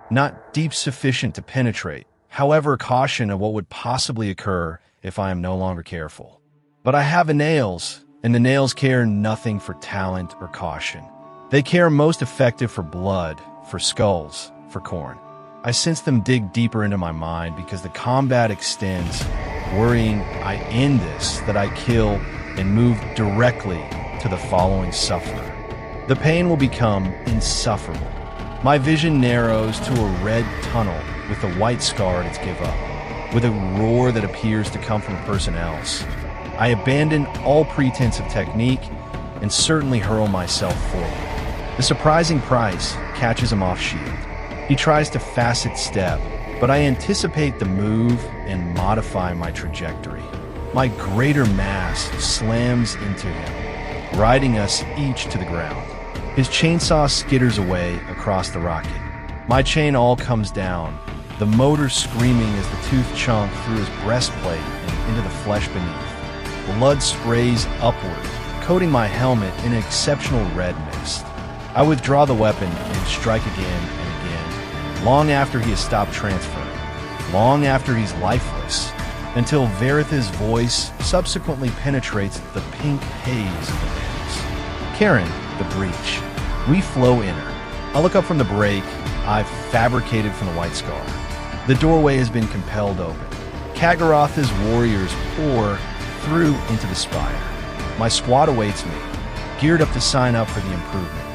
not deep sufficient to penetrate, however caution of what would possibly occur if I am no longer careful. But I have the nails, and the nails care nothing for talent or caution. They care most effective for blood, for skulls, for Khorne. I sense them dig deeper into my mind because the combat extends, worrying I end this, that I kill, and move directly to the following sufferer. The pain will become insufferable. My vision narrows to a red tunnel with the White Scar at its give up, with a roar that appears to come from a person else. I abandon all pretense of technique and certainly hurl myself forward. The surprising price catches him off shield. He tries to facet step, but I anticipate the move and modify my trajectory. My greater mass slams into him, riding us each to the ground. His chainsaw skitters away across the rocket. My chain all comes down, the motor screaming as the tooth chunk through his breastplate and into the flesh beneath. Blood sprays upward, coating my helmet in an exceptional red mist. I withdraw the weapon and strike again and again, long after he has stopped transferring, long after he's lifeless, until Veritha's voice subsequently penetrates the pink haze of the bands. Karen, the breach. We flow inner. I look up from the break I've fabricated from the White Scar. The doorway has been compelled open. Kagaroth's warriors pour through into the Spire. My squad awaits me, geared up to sign up for the improvement.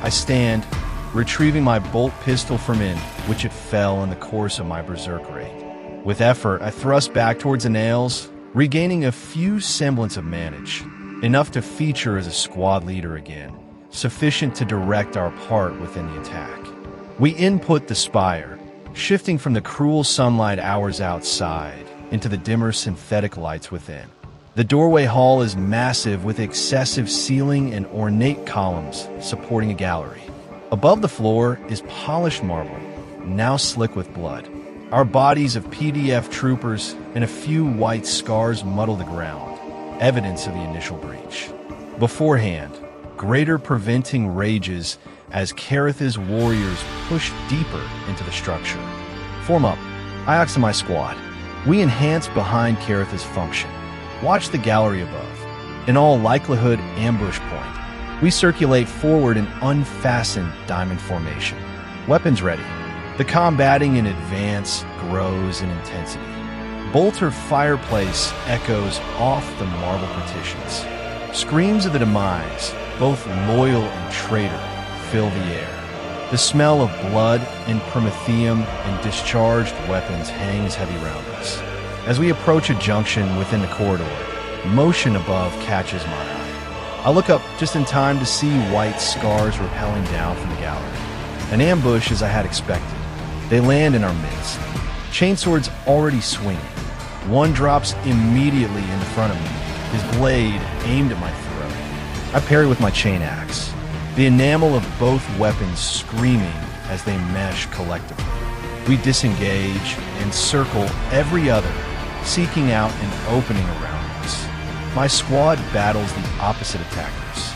I stand, retrieving my bolt pistol from in which it fell in the course of my berserker raid. With effort, I thrust back towards the nails, regaining a few semblance of manage, enough to feature as a squad leader again, sufficient to direct our part within the attack. We input the Spire, shifting from the cruel sunlight hours outside into the dimmer synthetic lights within. The doorway hall is massive with excessive ceiling and ornate columns supporting a gallery. Above the floor is polished marble, now slick with blood. Our bodies of PDF troopers and a few white scars muddle the ground, evidence of the initial breach. Beforehand, greater preventing rages as Kagaroth's warriors push deeper into the structure. Form up. I ask to my squad. We enhance behind Kagaroth's function. Watch the gallery above. In all likelihood, ambush point. We circulate forward in unfastened diamond formation. Weapons ready. The combating in advance grows in intensity. Bolter fireplace echoes off the marble partitions. Screams of the demise, both loyal and traitor, fill the air. The smell of blood and promethium and discharged weapons hangs heavy around us. As we approach a junction within the corridor, motion above catches my eye. I look up just in time to see white scars rappelling down from the gallery. An ambush as I had expected. They land in our midst. Chainswords already swinging. One drops immediately in front of me, his blade aimed at my throat. I parry with my chain axe, the enamel of both weapons screaming as they mesh collectively. We disengage and circle every other, seeking out an opening around us. My squad battles the opposite attackers.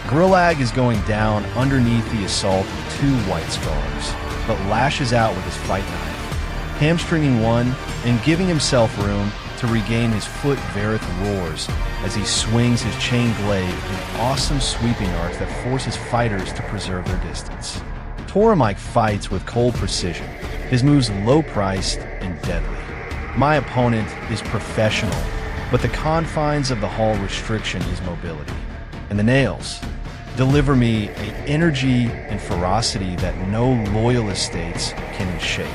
Grillag is going down underneath the assault of two white scars, but lashes out with his fight knife, hamstringing one and giving himself room to regain his foot. Vareth roars as he swings his chain blade in an awesome sweeping arc that forces fighters to preserve their distance. Toromike fights with cold precision, his moves low-priced and deadly. My opponent is professional, but the confines of the hall restriction is mobility. And the nails deliver me an energy and ferocity that no loyal estates can shape.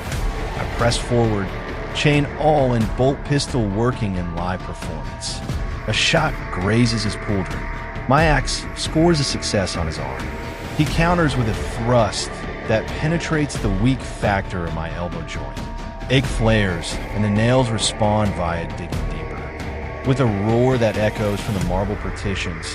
I press forward, chain all and bolt pistol working in live performance. A shot grazes his pauldron. My axe scores a success on his arm. He counters with a thrust that penetrates the weak factor of my elbow joint. Ache flares, and the nails respond via digging deeper. With a roar that echoes from the marble partitions,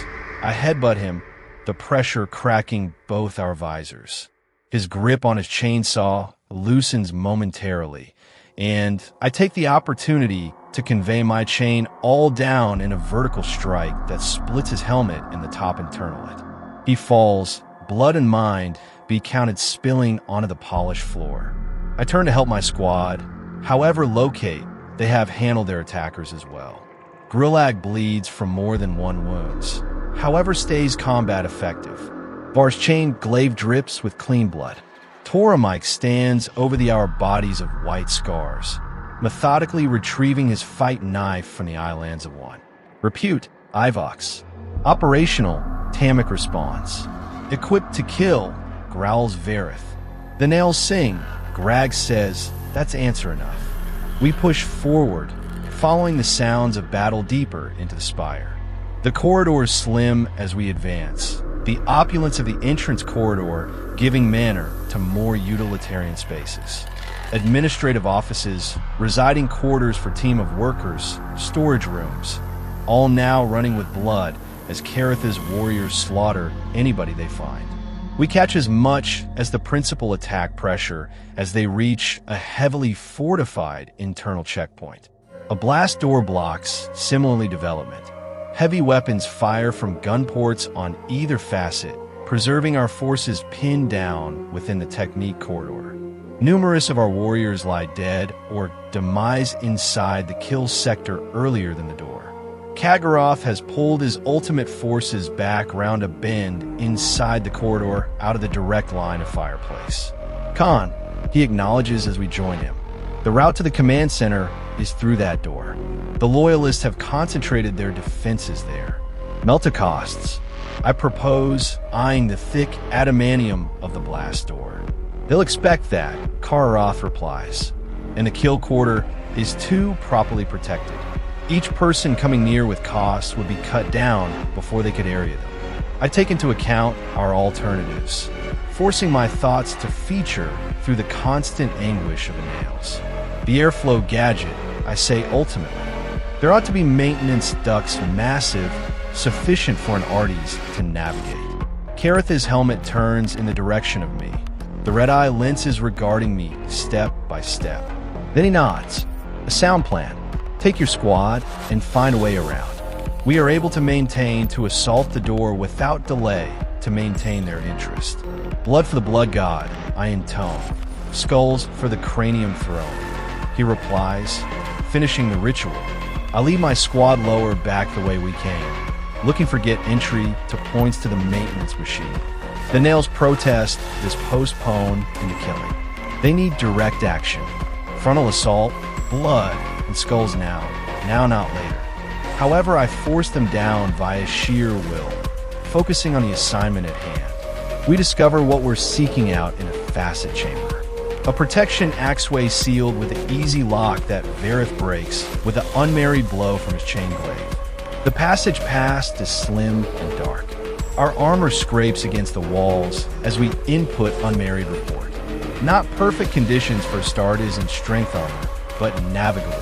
I headbutt him, the pressure cracking both our visors. His grip on his chainsaw loosens momentarily, and I take the opportunity to convey my chain all down in a vertical strike that splits his helmet in the top internalet. He falls, blood and mind be counted spilling onto the polished floor. I turn to help my squad. However locate, they have handled their attackers as well. Grillag bleeds from more than one wounds, however stays combat effective. Var's chain glaive drips with clean blood. Toromike stands over our bodies of white scars, methodically retrieving his fight knife from the eyelands of one. Repute, Ivox. Operational, Tamik responds. Equipped to kill, growls Vareth. The nails sing. Grag says, that's answer enough. We push forward, following the sounds of battle deeper into the Spire. The corridors slim as we advance, the opulence of the entrance corridor giving manner to more utilitarian spaces. Administrative offices, residing quarters for team of workers, storage rooms, all now running with blood as Kagaroth's warriors slaughter anybody they find. We catch as much as the principal attack pressure as they reach a heavily fortified internal checkpoint. A blast door blocks similarly development. Heavy weapons fire from gun ports on either facet, preserving our forces pinned down within the technique corridor. Numerous of our warriors lie dead or demise inside the kill sector earlier than the door. Kagaroth has pulled his ultimate forces back round a bend inside the corridor out of the direct line of fireplace. Khan, he acknowledges as we join him. The route to the command center is through that door. The Loyalists have concentrated their defenses there. Meltacosts, I propose, eyeing the thick adamantium of the blast door. They'll expect that, Kagaroth replies, and the kill quarter is too properly protected. Each person coming near with cost would be cut down before they could area them. I take into account our alternatives, forcing my thoughts to feature through the constant anguish of the nails. The airflow gadget, I say ultimately. There ought to be maintenance ducts massive, sufficient for an artist to navigate. Kagaroth's helmet turns in the direction of me. The red-eye lenses regarding me step by step. Then he nods. A sound plan. Take your squad and find a way around. We are able to maintain to assault the door without delay to maintain their interest. Blood for the blood god, I intone. Skulls for the cranium throne. He replies, finishing the ritual. I lead my squad lower back the way we came, looking for get entry to points to the maintenance machine. The nails protest this postpone into killing. They need direct action. Frontal assault, blood, and skulls now, not later. However, I force them down via sheer will, focusing on the assignment at hand. We discover what we're seeking out in a facet chamber. A protection axeway sealed with an easy lock that Vareth breaks with an unmarried blow from his chain glaive. The passage past is slim and dark. Our armor scrapes against the walls as we input unmarried report. Not perfect conditions for starters in strength armor, but navigable.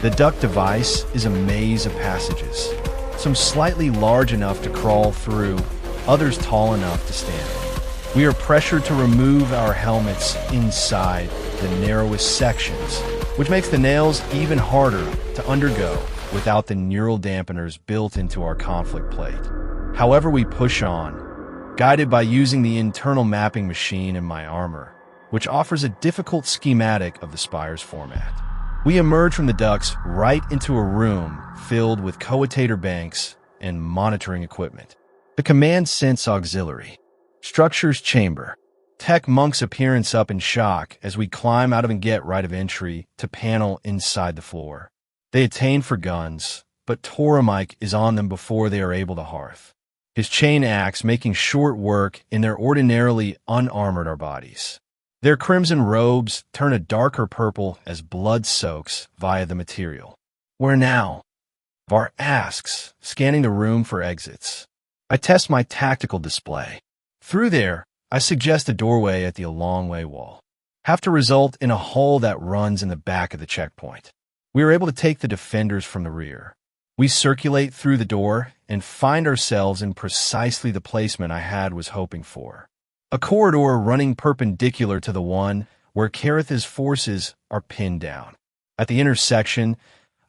The duct device is a maze of passages, some slightly large enough to crawl through, others tall enough to stand in. We are pressured to remove our helmets inside the narrowest sections, which makes the nails even harder to undergo without the neural dampeners built into our conflict plate. However, we push on, guided by using the internal mapping machine in my armor, which offers a difficult schematic of the Spire's format. We emerge from the ducts right into a room filled with coetator banks and monitoring equipment. The command sense auxiliary. Structures chamber. Tech monk's appearance up in shock as we climb out of and get right of entry to panel inside the floor. They attain for guns, but Toromike is on them before they are able to hearth. His chain axe making short work in their ordinarily unarmored our bodies. Their crimson robes turn a darker purple as blood soaks via the material. Where now? Var asks, scanning the room for exits. I test my tactical display. Through there, I suggest a doorway at the long-way wall. Have to result in a hole that runs in the back of the checkpoint. We are able to take the defenders from the rear. We circulate through the door and find ourselves in precisely the placement I was hoping for. A corridor running perpendicular to the one where Kagaroth's forces are pinned down. At the intersection,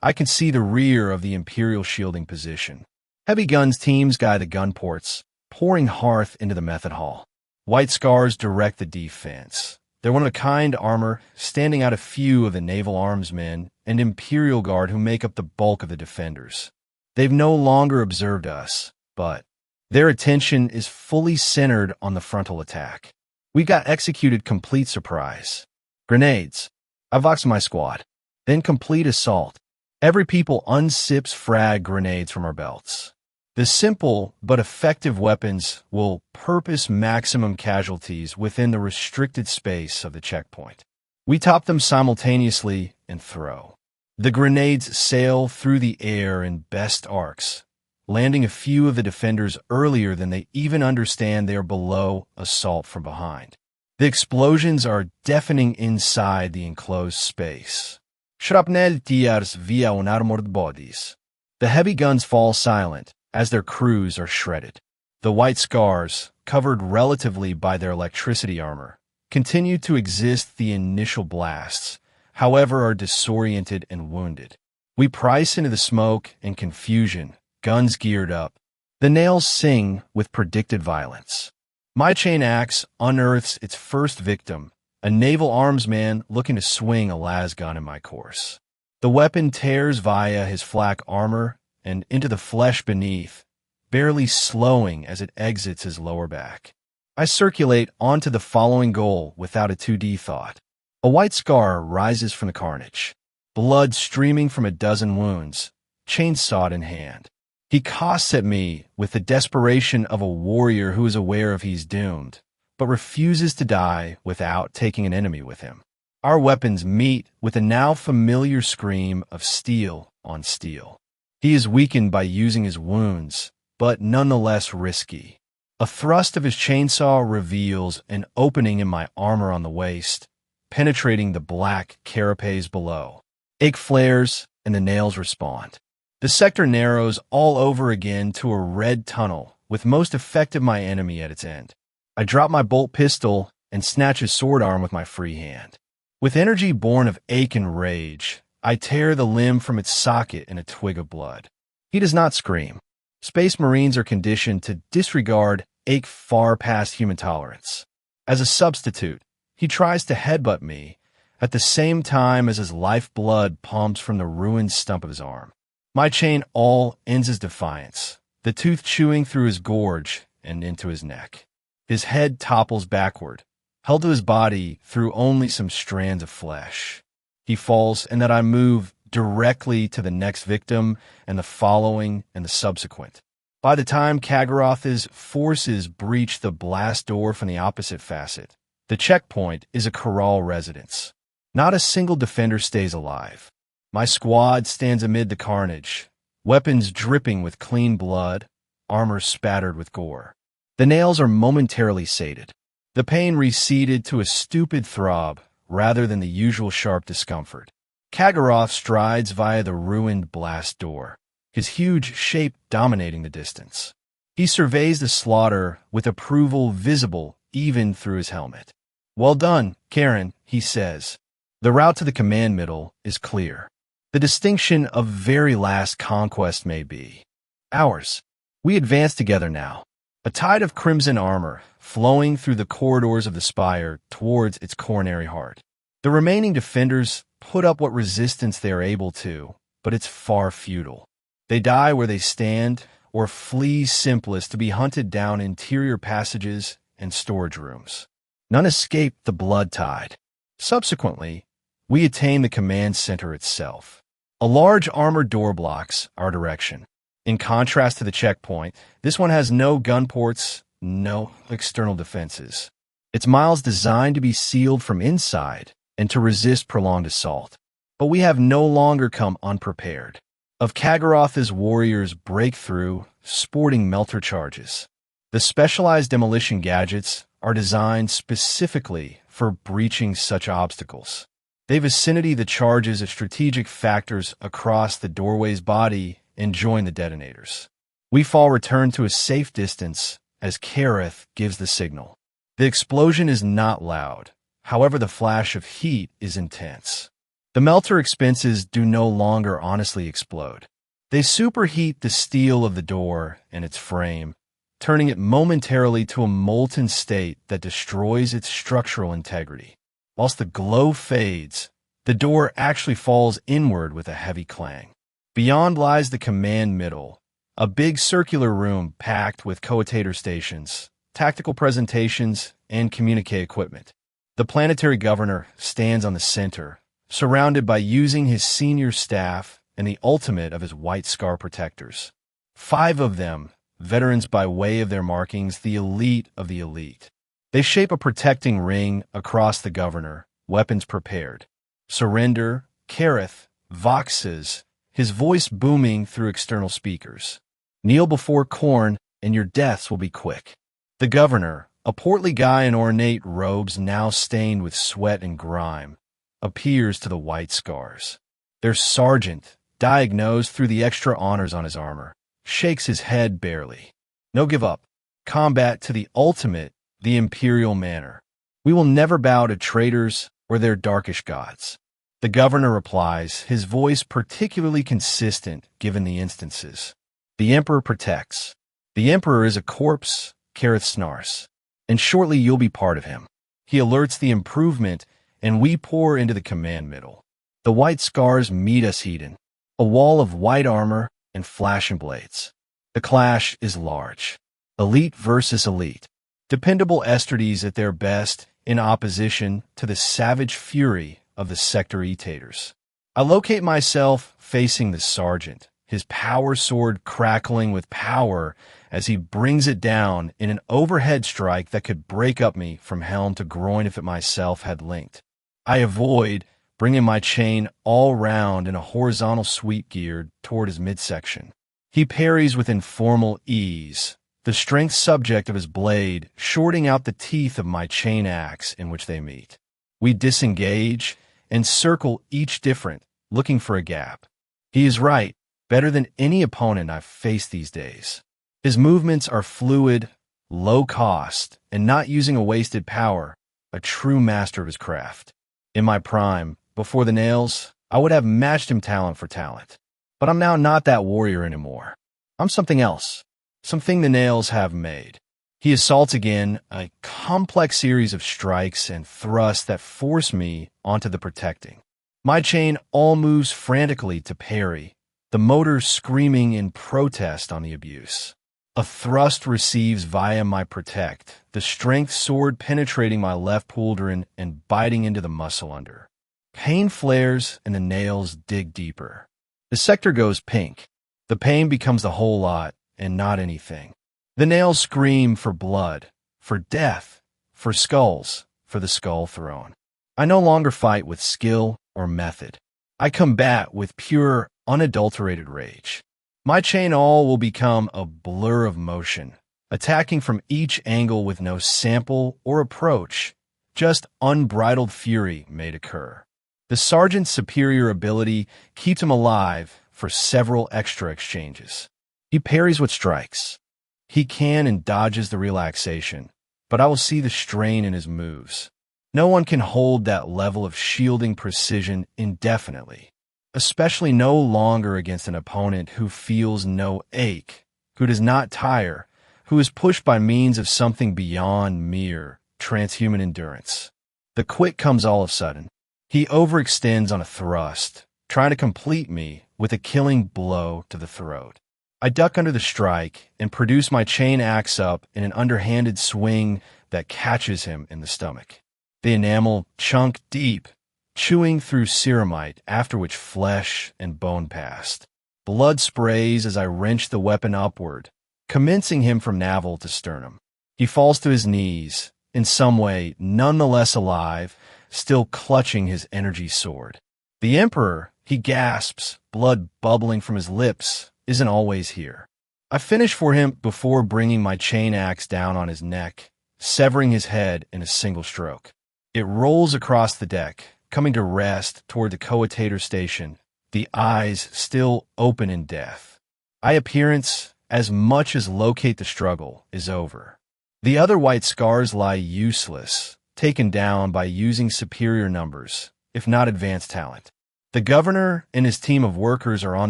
I can see the rear of the Imperial shielding position. Heavy guns teams guide the gun ports, pouring hearth into the method hall. White scars direct the defense. Their one-of-a-kind armor standing out a few of the naval armsmen and Imperial Guard who make up the bulk of the defenders. They've no longer observed us, but their attention is fully centered on the frontal attack. We got executed complete surprise. Grenades. I vox my squad. Then complete assault. Every people unzips frag grenades from our belts. The simple but effective weapons will purpose maximum casualties within the restricted space of the checkpoint. We top them simultaneously and throw. The grenades sail through the air in best arcs, landing a few of the defenders earlier than they even understand they are below assault from behind. The explosions are deafening inside the enclosed space. Shrapnel tears via unarmored bodies. The heavy guns fall silent as their crews are shredded. The white scars, covered relatively by their electricity armor, continue to exist the initial blasts, however are disoriented and wounded. We price into the smoke and confusion, guns geared up. The nails sing with predicted violence. My chain axe unearths its first victim, a naval armsman looking to swing a lasgun in my course. The weapon tears via his flak armor and into the flesh beneath, barely slowing as it exits his lower back. I circulate onto the following goal without a 2D thought. A white scar rises from the carnage, blood streaming from a dozen wounds, chainsaw in hand. He coughs at me with the desperation of a warrior who is aware of he's doomed, but refuses to die without taking an enemy with him. Our weapons meet with a now familiar scream of steel on steel. He is weakened by using his wounds, but nonetheless risky. A thrust of his chainsaw reveals an opening in my armor on the waist, penetrating the black carapace below. Ache flares, and the nails respond. The sector narrows all over again to a red tunnel, with most effective my enemy at its end. I drop my bolt pistol and snatch his sword arm with my free hand. With energy born of ache and rage, I tear the limb from its socket in a twig of blood. He does not scream. Space Marines are conditioned to disregard ache far past human tolerance. As a substitute, he tries to headbutt me at the same time as his lifeblood pumps from the ruined stump of his arm. My chain all ends his defiance, the tooth chewing through his gorge and into his neck. His head topples backward, held to his body through only some strands of flesh. He falls, and that I move directly to the next victim and the following and the subsequent. By the time Kagaroth's forces breach the blast door from the opposite facet, the checkpoint is a Corral residence. Not a single defender stays alive. My squad stands amid the carnage, weapons dripping with clean blood, armor spattered with gore. The nails are momentarily sated. The pain receded to a stupid throb rather than the usual sharp discomfort. Kagaroth strides via the ruined blast door, his huge shape dominating the distance. He surveys the slaughter with approval visible even through his helmet. "Well done, Karen," he says. The route to the command middle is clear. The distinction of very last conquest may be ours. We advance together now, a tide of crimson armor flowing through the corridors of the Spire towards its coronary heart. The remaining defenders put up what resistance they are able to, but it's far futile. They die where they stand or flee simplest to be hunted down interior passages and storage rooms. None escape the blood tide. Subsequently, we attain the command center itself. A large armored door blocks our direction. In contrast to the checkpoint, this one has no gun ports, no external defenses. Its miles designed to be sealed from inside and to resist prolonged assault. But we have no longer come unprepared. Of Kagaroth's warriors break through, sporting melter charges. The specialized demolition gadgets are designed specifically for breaching such obstacles. They vicinity the charges at strategic factors across the doorway's body and join the detonators. We fall return to a safe distance as Kagaroth gives the signal. The explosion is not loud. However, the flash of heat is intense. The melter expenses do no longer honestly explode. They superheat the steel of the door and its frame, turning it momentarily to a molten state that destroys its structural integrity. Whilst the glow fades, the door actually falls inward with a heavy clang. Beyond lies the command middle, a big circular room packed with coetator stations, tactical presentations, and communique equipment. The planetary governor stands on the center, surrounded by using his senior staff and the ultimate of his white scar protectors. 5 of them, veterans by way of their markings, the elite of the elite. They shape a protecting ring across the governor, weapons prepared. Surrender, Kagaroth, voxes, his voice booming through external speakers. Kneel before Khorne, and your deaths will be quick. The governor, a portly guy in ornate robes now stained with sweat and grime, appears to the white scars. Their sergeant, diagnosed through the extra honors on his armor, shakes his head barely. No give up. Combat to the ultimate, the imperial manner. We will never bow to traitors or their darkish gods. The governor replies, his voice particularly consistent given the instances. The emperor protects. The emperor is a corpse, Kagaroth snarls, and shortly you'll be part of him. He alerts the improvement, and we pour into the command middle. The white scars meet us heated, a wall of white armor and flashing blades. The clash is large. Elite versus elite. Dependable Esterdes at their best in opposition to the savage fury of the sector etators. I locate myself facing the sergeant, his power sword crackling with power as he brings it down in an overhead strike that could break up me from helm to groin if it myself had linked. I avoid, bringing my chain all round in a horizontal sweep geared toward his midsection. He parries with informal ease, the strength subject of his blade shorting out the teeth of my chain axe in which they meet. We disengage and circle each different, looking for a gap. He is right, better than any opponent I've faced these days. His movements are fluid, low cost, and not using a wasted power, a true master of his craft. In my prime, before the nails, I would have matched him talent for talent. But I'm now not that warrior anymore. I'm something else, something the nails have made. He assaults again, a complex series of strikes and thrusts that force me onto the protecting. My chain all moves frantically to parry, the motor screaming in protest on the abuse. A thrust receives via my protect, the strength sword penetrating my left pauldron and biting into the muscle under. Pain flares and the nails dig deeper. The sector goes pink. The pain becomes the whole lot and not anything. The nails scream for blood, for death, for skulls, for the skull throne. I no longer fight with skill or method. I combat with pure, unadulterated rage. My chain all will become a blur of motion, attacking from each angle with no sample or approach, just unbridled fury made occur. The sergeant's superior ability keeps him alive for several extra exchanges. He parries with strikes. He can and dodges the relaxation, but I will see the strain in his moves. No one can hold that level of shielding precision indefinitely, especially no longer against an opponent who feels no ache, who does not tire, who is pushed by means of something beyond mere transhuman endurance. The quit comes all of a sudden. He overextends on a thrust, trying to complete me with a killing blow to the throat. I duck under the strike and produce my chain axe up in an underhanded swing that catches him in the stomach. The enamel chunk deep, chewing through ceramite, after which flesh and bone passed. Blood sprays as I wrench the weapon upward, commencing him from navel to sternum. He falls to his knees, in some way nonetheless alive, still clutching his energy sword. The Emperor, he gasps, blood bubbling from his lips, isn't always here. I finish for him before bringing my chain axe down on his neck, severing his head in a single stroke. It rolls across the deck, coming to rest toward the coetator station, the eyes still open in death. My appearance, as much as locate the struggle, is over. The other white scars lie useless, taken down by using superior numbers, if not advanced talent. The governor and his team of workers are on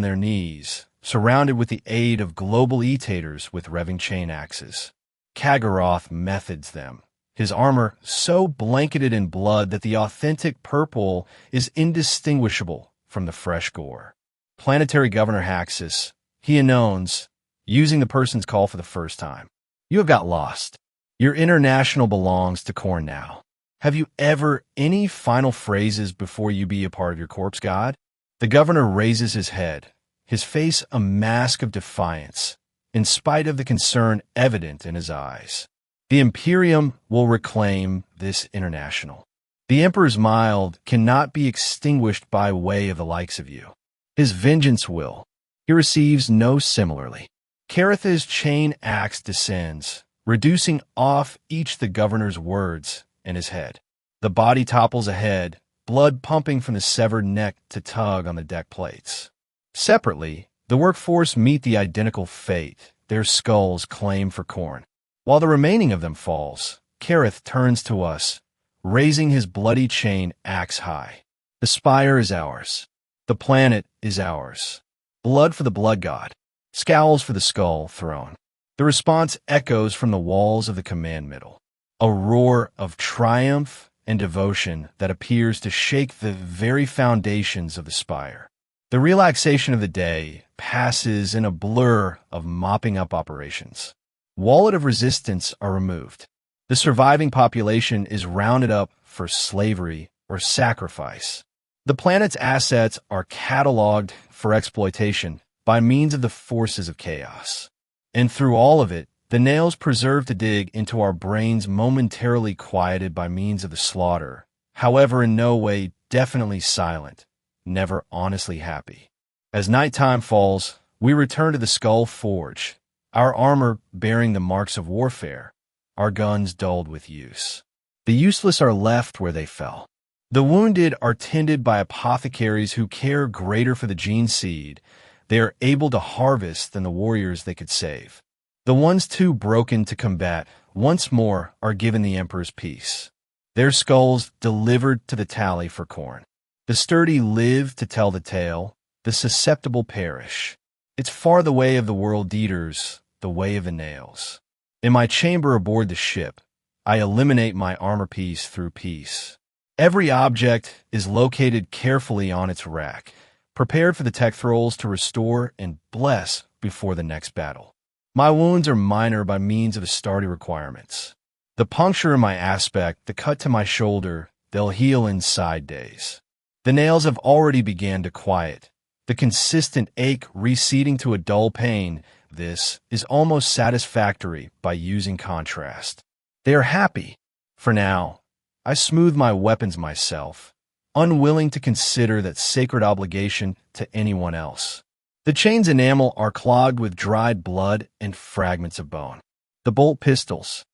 their knees, surrounded with the aid of global etators with revving chain axes. Kagaroth methods them, his armor so blanketed in blood that the authentic purple is indistinguishable from the fresh gore. Planetary Governor Haxus, he announces, using the person's call for the first time. You have got lost. Your international belongs to Khorne now. Have you ever any final phrases before you be a part of your corpse god? The governor raises his head, his face a mask of defiance, in spite of the concern evident in his eyes. The Imperium will reclaim this international. The Emperor's mild cannot be extinguished by way of the likes of you. His vengeance will. He receives no similarly. Caratha's chain axe descends, reducing off each the governor's words and his head. The body topples ahead, blood pumping from the severed neck to tug on the deck plates. Separately, the workforce meet the identical fate, their skulls claim for Khorne. While the remaining of them falls, Karath turns to us, raising his bloody chain axe high. The Spire is ours. The planet is ours. Blood for the blood god. Scowls for the skull throne. The response echoes from the walls of the command middle. A roar of triumph and devotion that appears to shake the very foundations of the Spire. The relaxation of the day passes in a blur of mopping up operations. Wallet of resistance are removed. The surviving population is rounded up for slavery or sacrifice. The planet's assets are cataloged for exploitation, by means of the forces of chaos. And through all of it, the nails preserve to dig into our brains momentarily quieted by means of the slaughter, however in no way definitely silent, never honestly happy. As nighttime falls, we return to the Skull Forge, our armor bearing the marks of warfare, our guns dulled with use. The useless are left where they fell. The wounded are tended by apothecaries who care greater for the gene seed they are able to harvest than the warriors they could save. The ones too broken to combat once more are given the Emperor's peace. Their skulls delivered to the tally for Khorne. The sturdy live to tell the tale, the susceptible perish. It's far the way of the world eaters, the way of the nails. In my chamber aboard the ship, I eliminate my armor piece through peace. Every object is located carefully on its rack, prepared for the tech thralls to restore and bless before the next battle. My wounds are minor by means of the sturdy requirements. The puncture in my aspect, the cut to my shoulder, they'll heal inside days. The nails have already began to quiet, the consistent ache receding to a dull pain. This is almost satisfactory by using contrast. They are happy. For now, I smooth my weapons myself, unwilling to consider that sacred obligation to anyone else. The chain's enamel are clogged with dried blood and fragments of bone. The bolt pistols.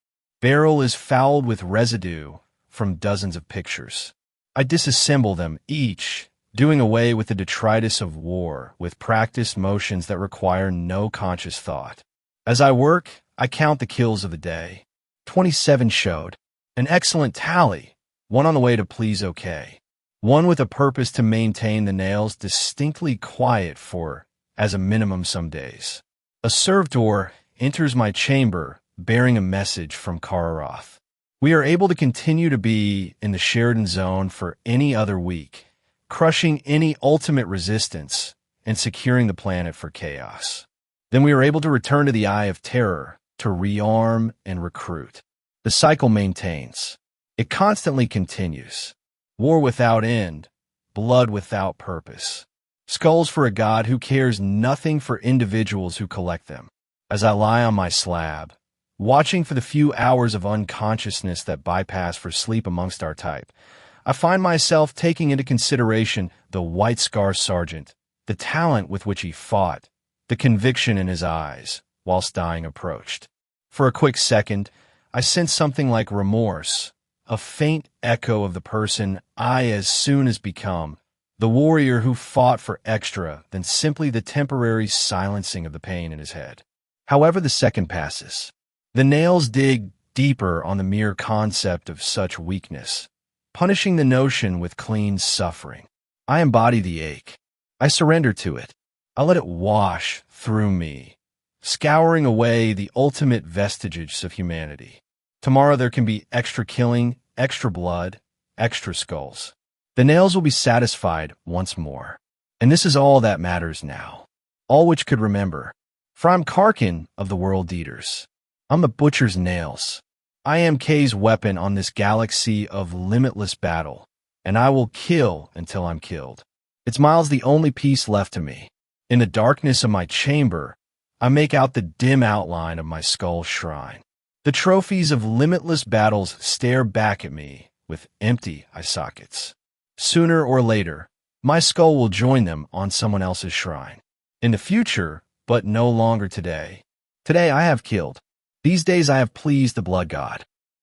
Barrel is fouled with residue from dozens of pictures. I disassemble them each, doing away with the detritus of war with practiced motions that require no conscious thought. As I work, I count the kills of the day. 27 showed. An excellent tally, one on the way to please okay. One with a purpose to maintain the nails distinctly quiet for, as a minimum some days. A servitor enters my chamber bearing a message from Kagaroth. We are able to continue to be in the Sheridan zone for any other week, crushing any ultimate resistance and securing the planet for chaos. Then we are able to return to the Eye of Terror to rearm and recruit. The cycle maintains. It constantly continues. War without end, blood without purpose. Skulls for a god who cares nothing for individuals who collect them. As I lie on my slab, watching for the few hours of unconsciousness that bypass for sleep amongst our type, I find myself taking into consideration the White Scar Sergeant, the talent with which he fought, the conviction in his eyes, whilst dying approached. For a quick second, I sense something like remorse, a faint echo of the person I as soon as become, the warrior who fought for extra than simply the temporary silencing of the pain in his head. However the second passes, the nails dig deeper on the mere concept of such weakness, punishing the notion with clean suffering. I embody the ache. I surrender to it. I let it wash through me, scouring away the ultimate vestiges of humanity. Tomorrow there can be extra killing, extra blood, extra skulls. The nails will be satisfied once more. And this is all that matters now. All which could remember. For I'm Carcon of the World Eaters. I'm the Butcher's Nails. I am K's weapon on this galaxy of limitless battle, and I will kill until I'm killed. It's Miles the only piece left to me. In the darkness of my chamber, I make out the dim outline of my skull shrine. The trophies of limitless battles stare back at me with empty eye sockets. Sooner or later, my skull will join them on someone else's shrine. In the future, but no longer today. Today I have killed. These days I have pleased the blood god.